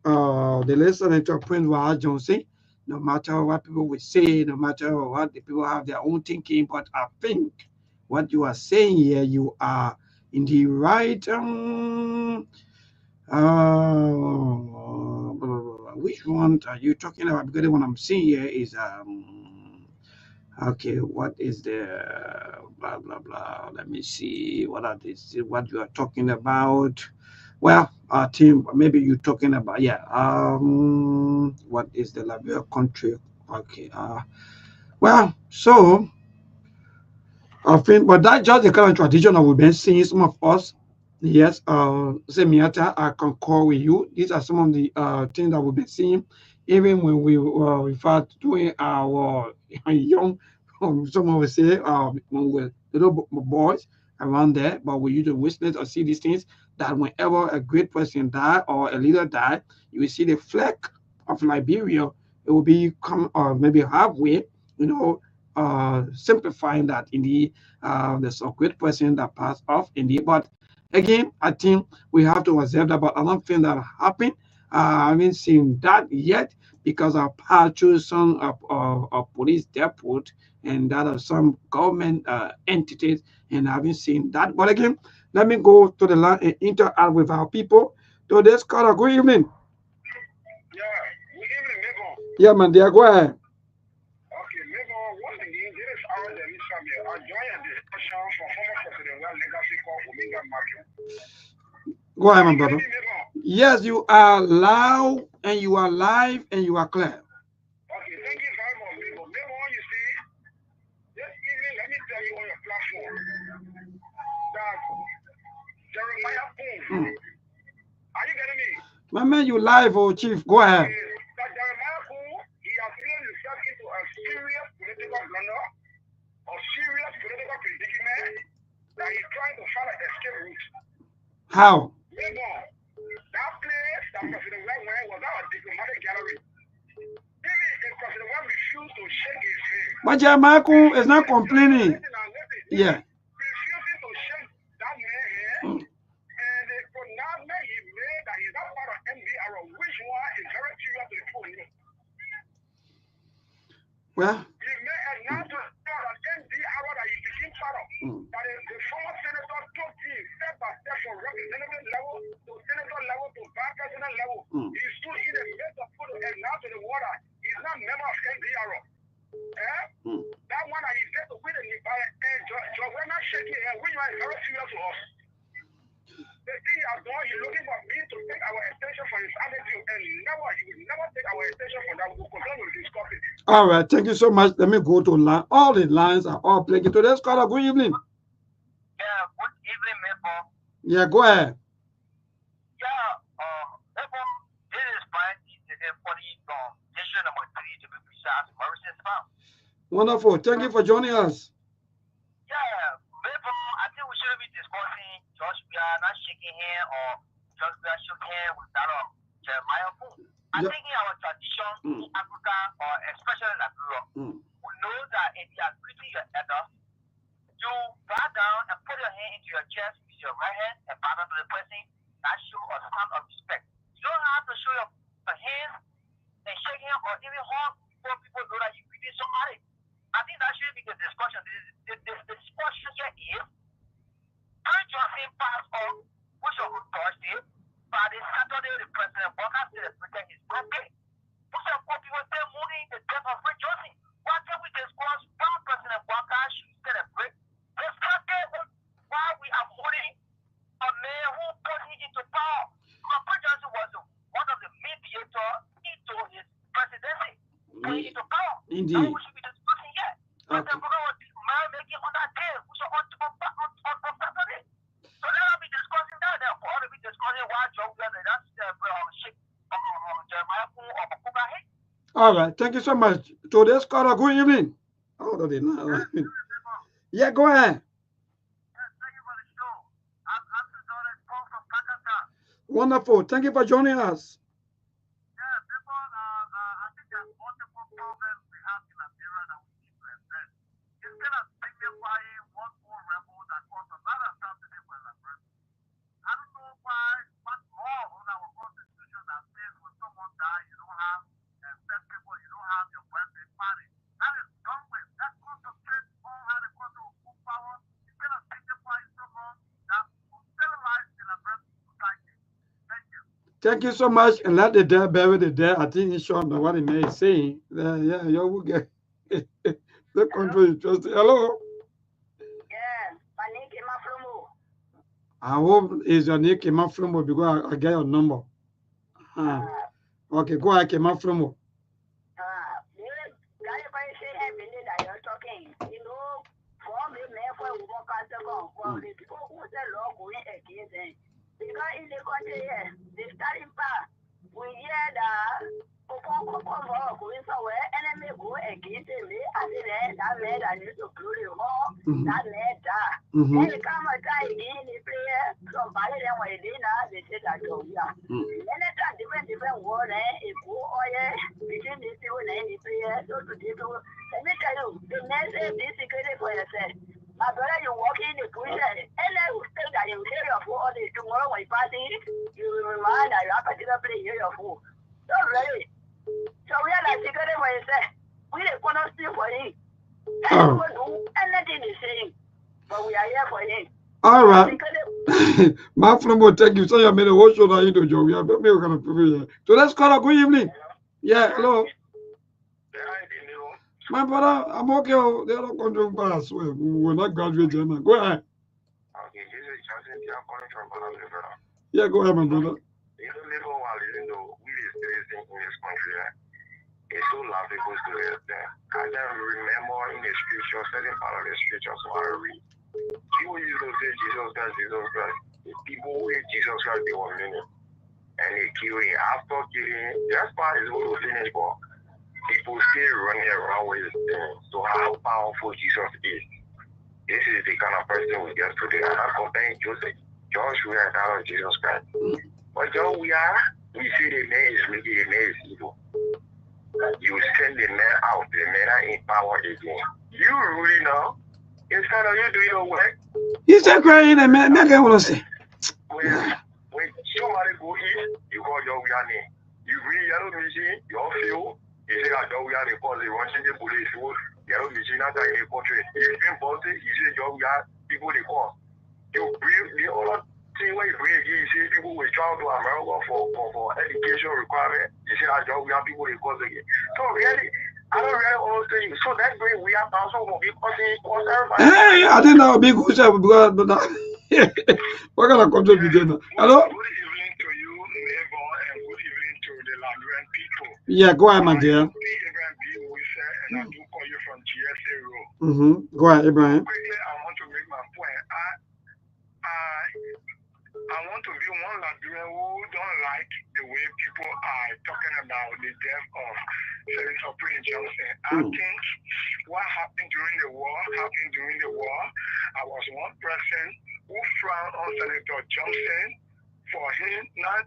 The lesson to Prince Wahad Johnson, no matter what people will say, no matter what, the people have their own thinking. But I think what you are saying here, you are in the right. Which one are you talking about? Because the one I'm seeing here is Okay, what is the blah blah blah? Let me see. What are this? What you are talking about? Well, team, maybe you're talking about what is the Liberia country? Okay, well, so I think, but that's just the kind of tradition that we've been seeing. Some of us, yes, Semiata, I concur with you. These are some of the things that we've been seeing, even when we refer to doing our young, some of us say, when we're little boys around there, but we used to witness or see these things that whenever a great person die or a leader die, you will see the flag of Liberia. It will be come maybe halfway, you know, simplifying that indeed there's a great person that passed off indeed. But again, I think we have to observe that, but I don't think that happened. I haven't seen that yet because our part to some of police depot and that of some government entities, and I haven't seen that. But again, let me go to the line and interact with our people. So this caller, good evening. Yeah, good evening, neighbor. Yeah, man, dear, go ahead. Okay, neighbor, once again, this is our Samuel. I joined the discussion for former President Well Legacy called Omega Market. Go ahead, my brother. Yes, you are loud and you are live and you are clear. Okay, thank you very much, neighbor. Neighbor, you see, this evening, let me tell you on your platform that Jeremiah Poon, are you getting me? My man, you live, oh chief. Go ahead. That Jeremiah Poon, he has played himself into a serious political blunder or serious political predicament that he's trying to find an escape route. How? Neighbor, that place that President Webb went was our diplomatic gallery. Even if President Webb refused to shake his hand. But Jeremiah is not complaining. Yeah. Refusing to shake that man's hand, and the pronouncement he made that he's not part of MDR, which one is very serious to the point. Well, he made an announcement that MDR that he became part of. That the former senator took him step by step from representative level to senator level to vice president level. He stood in the midst of put and now to the water. He's not a member of MDR. That one that he said to win the by and we're not shaking hand, which one is very serious to us. The thing he has done, he's looking for me to take our extension for his attitude, and he will never take our extension for that. We will continue to discuss it. All right, thank you so much. Let me go to line. All the lines are all playing. Today's caller, good evening. Yeah, good evening, Maple. Yeah, go ahead. Yeah, Maple, this is Brian for the issue number 3 to be precise, Morrison's spouse. Wonderful. Thank you for joining us. Yeah, Maple, I think we should be discussing just we are not shaking hands or just we are shaking hands with that of Jeremiah Poon. I think in our tradition in Africa, or especially in Liberia, we know that if you are greeting your elder, you bow down and put your hand into your chest with your right hand and bow down to the person. That show a sign of respect. You don't have to show your hands and shake hands or even hug before people know that you greeted somebody. I think that should be the discussion. The discussion here is, Prince Johnson passed on, which was on Thursday, by the Saturday, the President Walker celebrated his birthday. Most of what people say mourning the death of Prince Johnson. Why can't we discuss why President Walker should celebrate his birthday while we are mourning a man who put him into power? Because Prince Johnson was one of the mediators into his presidency, put him into power. Indeed. Now we should be discussing here. President Walker was making on that day, which was on Saturday. So let us be discussing that. For all to be discussing why Joe Weather, that's Jeremiah Poon or Makuba. All right, thank you so much. Today's caller, good evening. Oh, no, yeah, go ahead. Wonderful. Thank you for joining us. Yeah, people, I think there's multiple problems we have in Nigeria that we need to address. Instead of signifying one more rebel that caused a lot of tragedy for Nigeria, I don't know what law on our constitution that says when someone dies, you don't have festival, you don't have your birthday party. That is done with. That concentrates on how the country will move power instead of signifying someone that will civilize in a society. Thank you. Thank you so much. And let the dead bury the dead. I think it's short of what he may say. Yeah, you will get. The country interesting. Hello. Yeah, my name came up from who? I hope is your name came up from because I get your number. Okay, go ahead, came up from who? You're talking, you know, for me, for work as a go, for the people who say law going against them. Because in the country, the starting part, we hear that going somewhere, enemy go against me, and then that made I need to close the hall, that made that. Then we come and try again, the prayer, from Bali, and when they now, they say that, oh, yeah. Then it's a different word, it go, oh, yeah, between the two and the prayer, so to do. Let me tell you, the next day, this secret for yourself. My brother, you walk in the bush, and then you say that you hear your food all day. Tomorrow, when you party, you will remind that you have particular place, hear your food. So, really. So, we are like secret for yourself. We are going to steal for him. And we will do anything the same. But we are here for him. All right. My friend will take you. So, you made a whole show that you do, Joe. We are going to prove it. So, let's call a good evening. Yeah, hello. My brother, I'm okay. They don't control pass. We're not graduate German. Go ahead. Okay, this is Johnson. I'm calling from Colombia, brother. Yeah, go ahead, my brother. You know, little while, even though we is in this country, it's so laughable to live there. I can remember in the scripture, certain part of the scripture, so I read. People used to say Jesus Christ, Jesus Christ. The people who hate Jesus Christ, they were many. And they kill him. After killing, that part is going to finish, but people still running around with this thing. So how powerful Jesus is. This is the kind of person we get today. I'm not comparing Joseph. Josh, we are kind of Jesus Christ. But John, we see the man is making the man is evil. You send the man out, the man are in power again. You really know. Instead of you doing your work. You said crying and man, I want to say. When somebody go in, you call your name. You bring yellow machine, your fuel. You say that we are the cause they want the police. Yellow machine not in the country. If you bought it, you say we are people they call. You bring the other thing when you bring you say people will travel to America for education requirement. You say that we are people they cause again. So really, I don't really understand. So that way we are also going to be causing everybody. Hey, I think that would be good because what kind of contribute now? Hello? Good evening to you, neighbor, and good evening to the Ladrian people. Yeah, go ahead, my dear. And I do call you from GSA Road. Go ahead, Ibrahim. Quickly, I want to make my point. I want to be one Liberian who don't like the way people are talking about the death of Senator Prince Johnson. I think what happened during the war happened during the war. I was one person who frowned on Senator Johnson for him not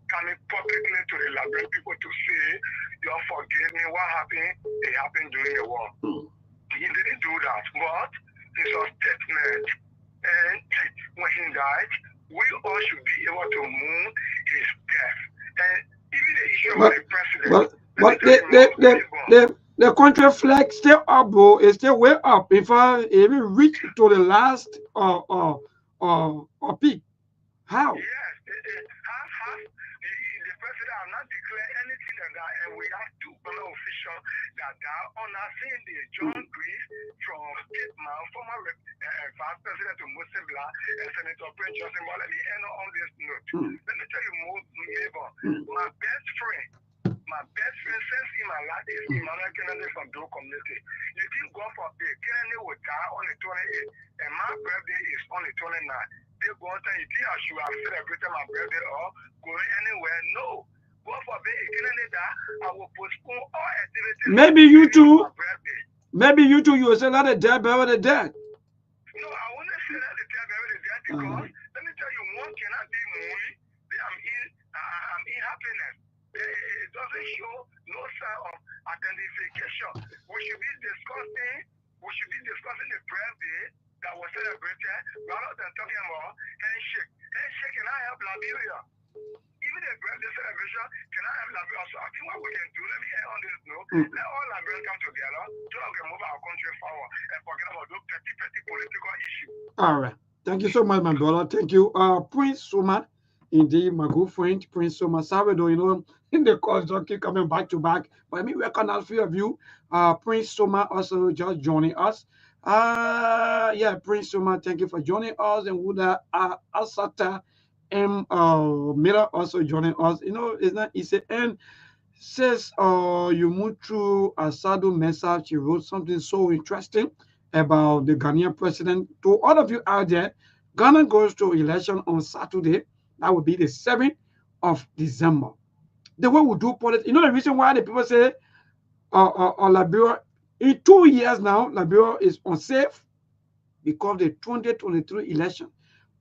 coming publicly to the Liberian people to say, you forgive me, what happened? It happened during the war. He didn't do that, but it's a statement. And when he died, we all should be able to mourn his death. And even the issue of the president. The country flag still up, bro. It's still way up. If I even reach to the last peak. How? Yes, the president has not declared anything like that, and we have two officials that are honoring the John Grease from Kitman, former vice president to Musibla, and Senator Prince Johnson. But let me end on this note. Let me tell you more, neighbor. My best friend since in my life is Emmanuel Kennedy from Blue Community. You think God forbid, Kennedy will die on the 28th, and my birthday is on the 29th. They go out and you think I should have celebrated my birthday or going anywhere? No. God forbid, Kennedy die, I will postpone all activities. Maybe you too. You will say let the dead bury the dead. No, I want to say that the dead bury the dead because let me tell you, one cannot be moving. I'm in happiness. It doesn't show no sign of identification. We should be discussing the birthday that was celebrated rather than talking about handshake. Handshake can I help Liberia? Even the birthday celebration can I help Liberia? So I think what we can do, let me end on this note, let all Liberians come together so that we can move our country forward and forget about those petty political issues. All right. Thank you so much, my brother. Thank you. Prince Suman Indeed, my good friend, Prince Soma Salvador, you know, in the calls don't keep coming back to back. But let me recognize a few of you. Prince Soma also just joining us. Yeah, Prince Soma, thank you for joining us. And Wuda Asata M Miller also joining us. You know, it's not easy. And says you moved through Asado message. She wrote something so interesting about the Ghanaian president. To all of you out there, Ghana goes to election on Saturday. That will be the 7th of December. The way we do politics, you know the reason why the people say Liberia, in 2 years now, Liberia is unsafe because the 2023 election.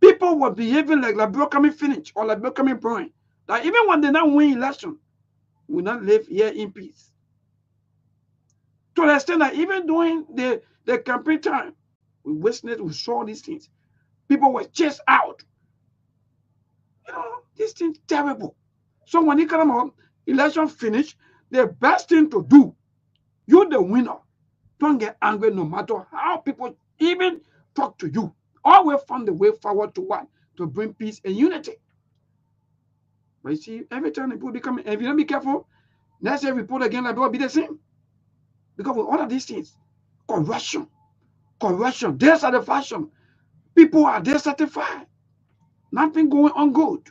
People were behaving like Liberia coming finish or Liberia coming burn. That even when they now win election, we not live here in peace. To the extent that even during the campaign time, we witnessed, we saw these things. People were chased out. You know, this thing terrible. So when it come out, election finish, the best thing to do, you the winner, don't get angry no matter how people even talk to you. Always find the way forward to what? To bring peace and unity. But you see, every time people become, if you don't be careful, next year report again, like will be the same. Because with all of these things, corruption, there's the fashion. People are dissatisfied. Nothing going on good.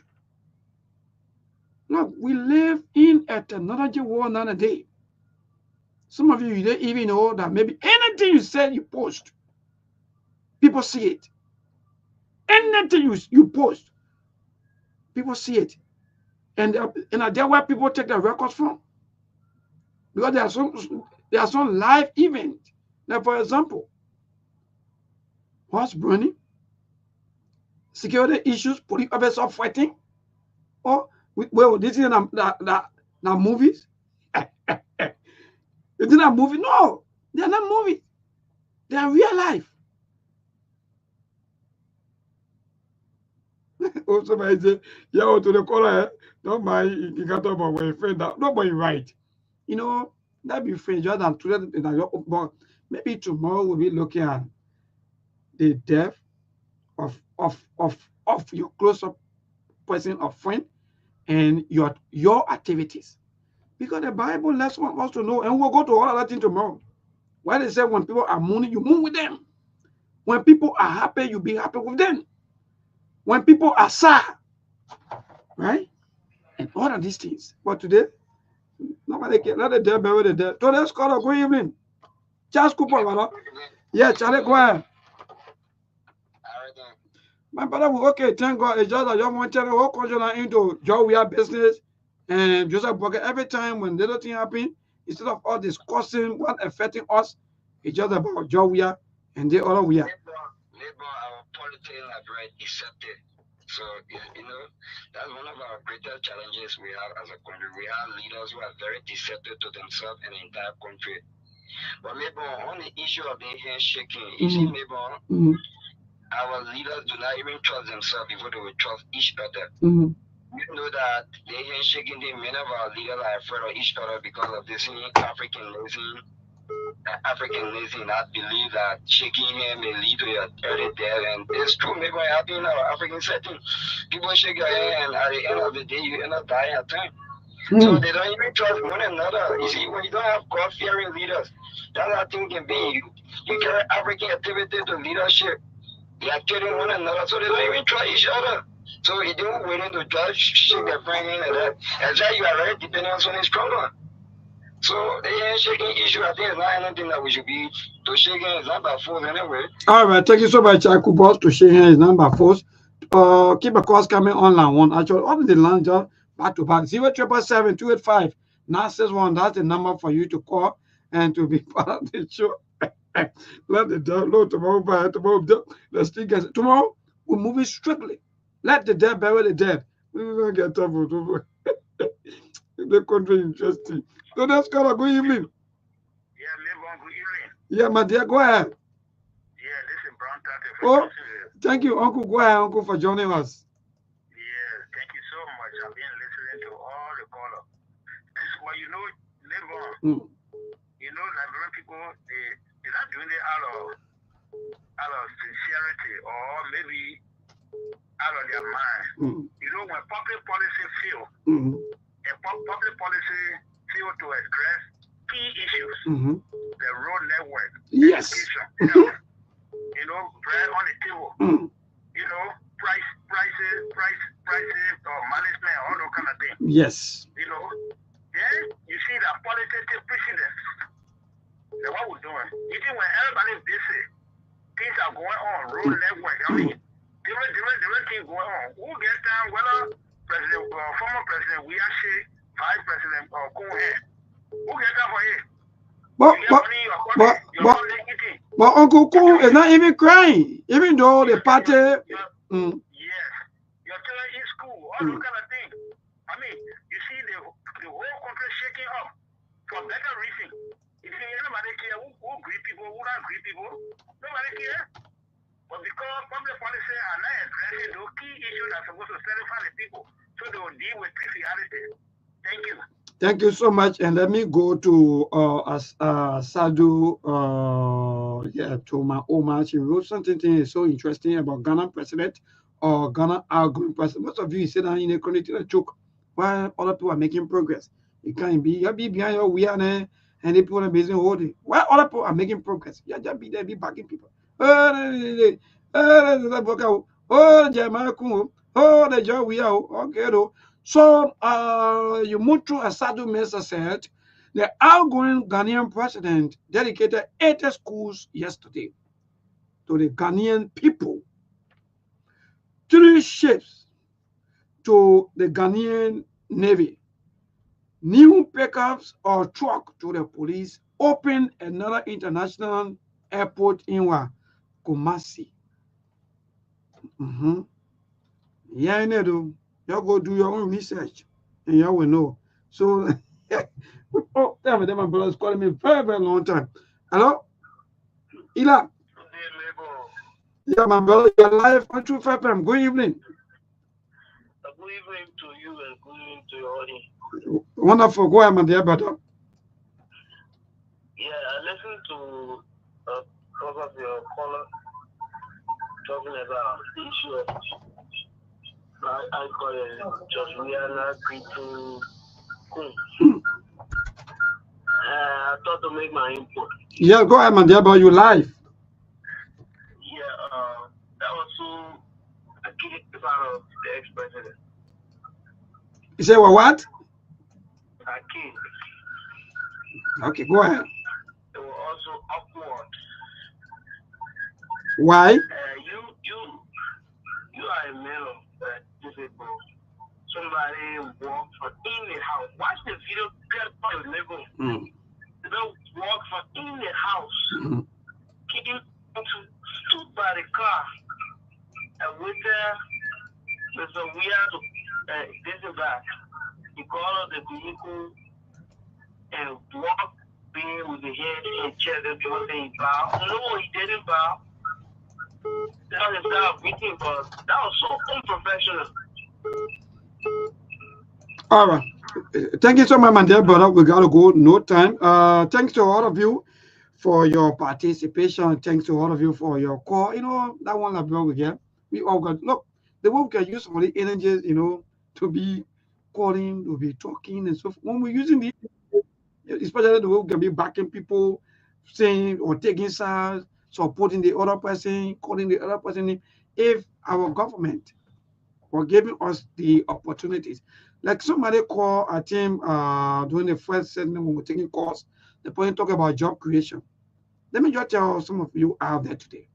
Look, we live in a technology world nowadays. Some of you don't even know that maybe anything you say, you post, people see it. Anything you post, people see it. And that's where people take the records from. Because there are some live events. Now, for example, horse burning, security issues, police officers fighting. Oh, well, this is not movies. It's not a movie. No, they are not movies. They are real life. Oh, somebody say, yeah, to the caller, don't mind, you got about my friend. Nobody right. You know, that be friend just than today. But maybe tomorrow we'll be looking at the death of your close-up person or friend and your activities. Because the Bible lets us to know, and we'll go to all of that thing tomorrow. Why they say when people are mourning, you mourn with them. When people are happy, you be happy with them. When people are sad, right? And all of these things. But today, nobody can let the dead bury the dead. Today's call good evening. Charles Cooper, brother. Yeah, Charlie, go ahead. My brother, okay, thank God. It's just that you want to tell the whole country into job we have business and Joseph Bucket. Every time when little thing happen, instead of all discussing what affecting us, it's just about job we are and the other we are. Labor, our politics are very deceptive. So, you know, that's one of our greatest challenges we have as a country. We have leaders who are very deceptive to themselves and the entire country. But maybe on the issue of the handshaking, you see, maybe our leaders do not even trust themselves before they will trust each other. You know that the handshaking, many of our leaders are afraid of each other because of this Africanism. I believe that shaking hand may lead to your early death, and it's true. Maybe what happens in our African setting, people shake your hand, and at the end of the day, you end up dying at time. So they don't even trust one another. You see, when you don't have God-fearing leaders, that's how things can be. You carry African activity to leadership. They are killing one another, so they don't even trust each other. So if they were willing to just shake their friend hand and that, and that you are very dependent on something stronger. So the handshaking issue, I think, is not anything that we should be to shake hands. It's not by force anyway. All right, thank you so much, Boss, to shake hands. Not by force. Keep a calls coming on line one. Actually, all the lines just back to back. 077-285-961. That's the number for you to call and to be part of the show. Let the download tomorrow. Let's think tomorrow. We're moving strictly. Let the dead bury the dead. We will not get trouble. The country interesting. So that's kind of good evening. Yeah, Lebon, good evening. Yeah, my dear, go ahead. Yeah, listen, Brown Tate. Oh, thank you, Uncle. Go ahead, Uncle, for joining us. Yeah, thank you so much. I've been listening to all the callers. Well, you know, Lebon, you know, Liberian people, they're not doing it out of sincerity, or maybe out of their mind. You know, when public policy fail, and public policy fail to address key issues, the road network, education, health, you know, bread on the table, you know, prices, management, all those kind of things. Yes. You know, then you see that politics take precedence. That's what we're doing. Even when everybody is busy, things are going on, road network. I mean, different things going on. Who gets down, whether former president, we actually vice president Cohen, who gets down for it? But Uncle Cohen is not even crying, even though the party. Yes, your children in school, all those kind of things. I mean, you see the whole country shaking up for better reason. You see, anybody care who greet people, who not greet people? Nobody care. But because public policy are not addressing those key issues that are supposed to satisfy the people, so they will deal with this reality. Thank you. Thank you so much. And let me go to Sadu, to my Oma. She wrote something so interesting about Ghana president or Ghana outgoing president. Most of you sit down in a community that choke while other people are making progress. You can't be behind your we are there and the people are busy holding. While other people are making progress, you just be there, be backing people. Oh, the job we are okay though. So you move to Asadu Mesa said the outgoing Ghanaian president dedicated 80 schools yesterday to the Ghanaian people, 3 ships to the Ghanaian Navy, new pickups or truck to the police, open another international airport in Kumasi. Yeah, I know. You go do your own research and you will know. So, oh, damn it, my brother's calling me very, very long time. Hello? Ila? Yeah, my brother, you're live on 255. Good evening. Good evening to you and good evening to your audience. Wonderful. Go ahead, my dear brother. Yeah, I listened to one of your callers talking about the issue of I call it Josriana Kritu Kun. I thought to make my input. Yeah, go ahead, my dear brother. You live. Yeah, that was so a key part of the ex-president. You say what? A key. Okay, go ahead. They were also upward. Why? You are a man of disabled. Somebody walk from in the house. Watch the video. Get on the level. They don't walk from in the house. Kicking stood by the car and with there's a weird this and that. He called the vehicle and walked in with the head and chair. They were saying bow. No, he didn't bow. That was not beating, but that was so unprofessional. All right. Thank you so much, my dear brother. We gotta go. No time. Thanks to all of you for your participation. Thanks to all of you for your call. You know, that one that we get. We all got look. The way we can use all the energies, you know, to be calling, to be talking, and so forth. When we're using the, especially the way we can be backing people, saying or taking sides, supporting the other person, calling the other person. If our government were giving us the opportunities, like somebody called a team during the first segment when we were taking calls, the point talk about job creation. Let me just tell some of you out there today.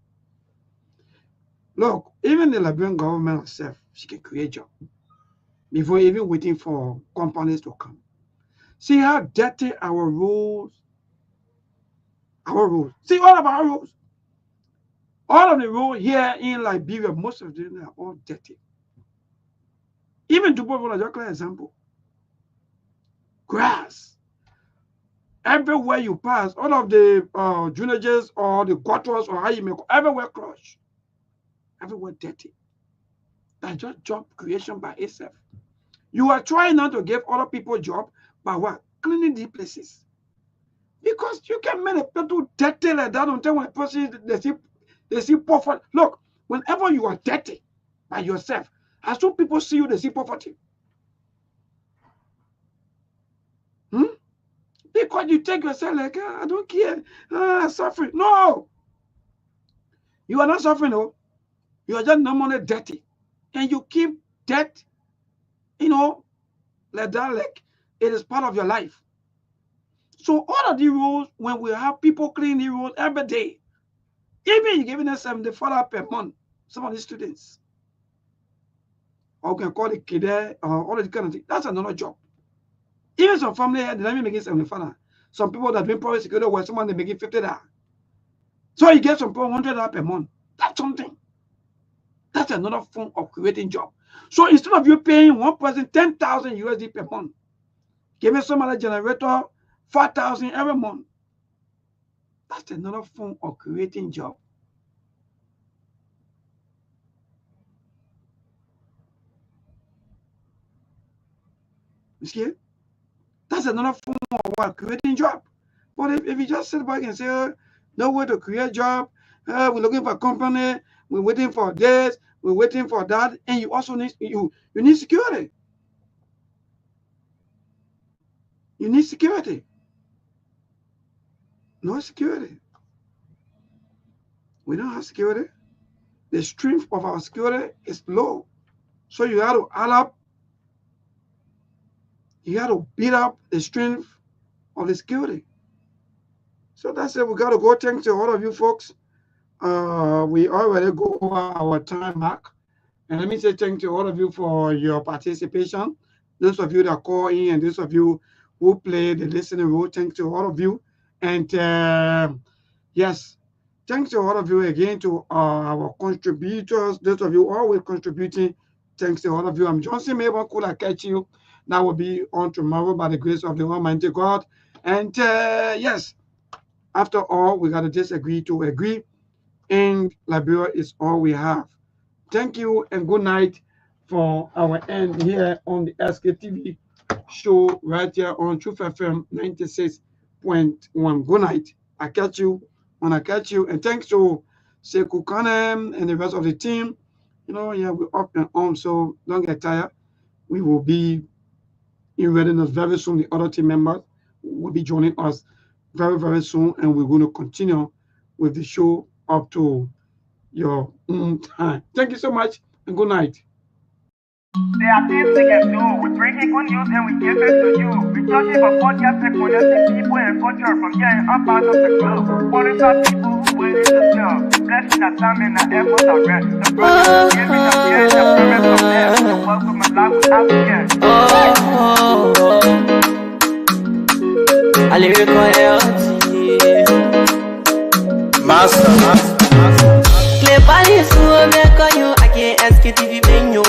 Look, even the Liberian government herself, she can create jobs before even waiting for companies to come. See how dirty our rules. See all of our rules. All of the rules here in Liberia, most of them are all dirty. Even to put a clear example, grass. Everywhere you pass, all of the drainages or the gutters or how you make everywhere crushed. Everywhere dirty. That's just job creation by itself. You are trying not to give other people job by what? Cleaning the places. Because you can make a people dirty like that until when a person they see perfect. Look, whenever you are dirty, by yourself. As soon people see you, they see poverty. Because you take yourself like, I don't care, suffering. No, you are not suffering. No, you are just normally dirty, and you keep debt, like that, like it is part of your life. So all of the rules, when we have people clean the rules every day, even you're giving them $74 per month, some of these students, or we can call it kid, all of the kind of things, that's another job. Even some family, they're not even making $75. Some people that doing private security where someone they making $50. So you get some people $100 per month. That's something. That's another form of creating job. So instead of you paying one person 10,000 USD per month, give me some other generator 4,000 every month. That's another form of creating job. You see? That's another form of what? Creating job. But if you just sit back and say, no way to create job, we're looking for a company, we're waiting for this, we're waiting for that, and you also need you need security. You need security. No security. We don't have security. The strength of our security is low. So you have to add up. You have to beat up the strength of the security. So that's it. We got to go. Thanks to all of you folks. We already go over our time mark. And let me say thank you to all of you for your participation. Those of you that call in and those of you who play the listening role, thanks to all of you. And yes, thanks to all of you again, to our contributors, those of you always contributing. Thanks to all of you. I'm Johnson. Maybe could I catch you? That will be on tomorrow by the grace of the Almighty God. And yes, after all, we got to disagree to agree. And Liberia is all we have. Thank you and good night for our end here on the Sktv show right here on Truth FM 96.1. Good night. I catch you when I catch you. And thanks to Sekou Kanem and the rest of the team. Yeah, we're up and on, so don't get tired. We will be in readiness very soon. The other team members will be joining us very, very soon, and we're going to continue with the show up to your time. Thank you so much, and good night. There are things we can do. We bring in good news and we give it to you. We touch it for podcast and connecting people and culture from here and up out of the globe. Monitor people who waiting to serve. The blessing that time and the efforts are rest. The brothers giving us here and the promise of them. The work with my life without fear. I lyrical health. Master. Cleverly, so I can't ask it if you been you.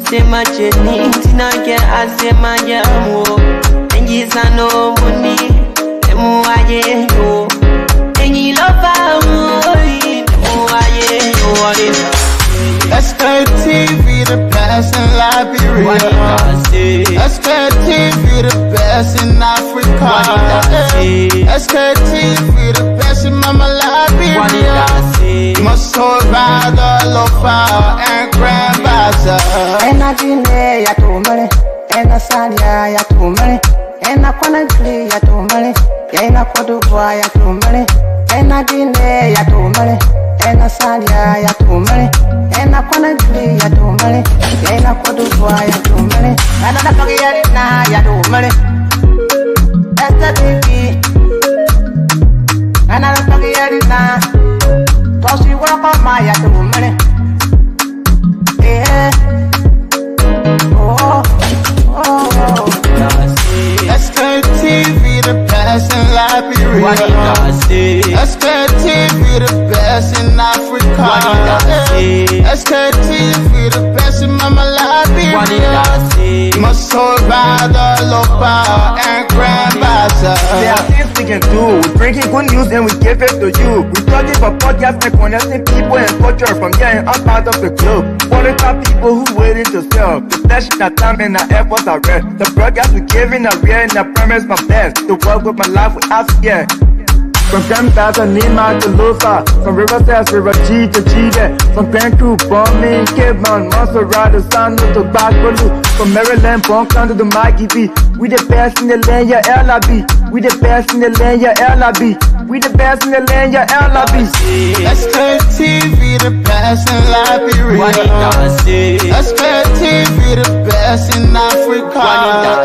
Say my journey, Tina can ask my jamo. And yes, I know money, and more I know. And you love our money, more I know. Sktv, the best in Liberia. Sktv, the best in Africa. Sktv, the best in Mama Liberia. Masoba, the Lofa, and Grandbaza. And I didn't ya to money, and I said ya to money, and I couldn't play ya to money, and I could do boy ya to money, and I didn't ya to money, and I said ya to money, and I couldn't play ya to money, and I could do boy ya to money, and I forget it now ya to money. That's the thing, and I forget it now. Cause you work on my ya to money. Yeah. Sktv, the best in Liberia. Sktv, the best in Africa. Sktv, the best in Mama Liberia. Masoba, the Lopa, and Grandbaza. There are things we can do. We bring in good news and we give it to you. We talking for podcast and connecting people and culture from here and up out of the globe. Monitor people who waiting to serve. The flesh, the time and the efforts are rest. The broadcast we giving a real and the promise from best. To work with my life without fear. From Grandpa's to Nima to Lufa, from Riverside to Raji to Chide, from Grand Crew, Bombing, Kidman, Montserrat, San to Backwalu, from Maryland, Bonkan to the Mikey B. We the best in the land, yeah, LIB. We the best in the land, yeah, LIB. We the best in the land, yeah, LIB. Sktv, the best in Liberia. Sktv, the best in Africa.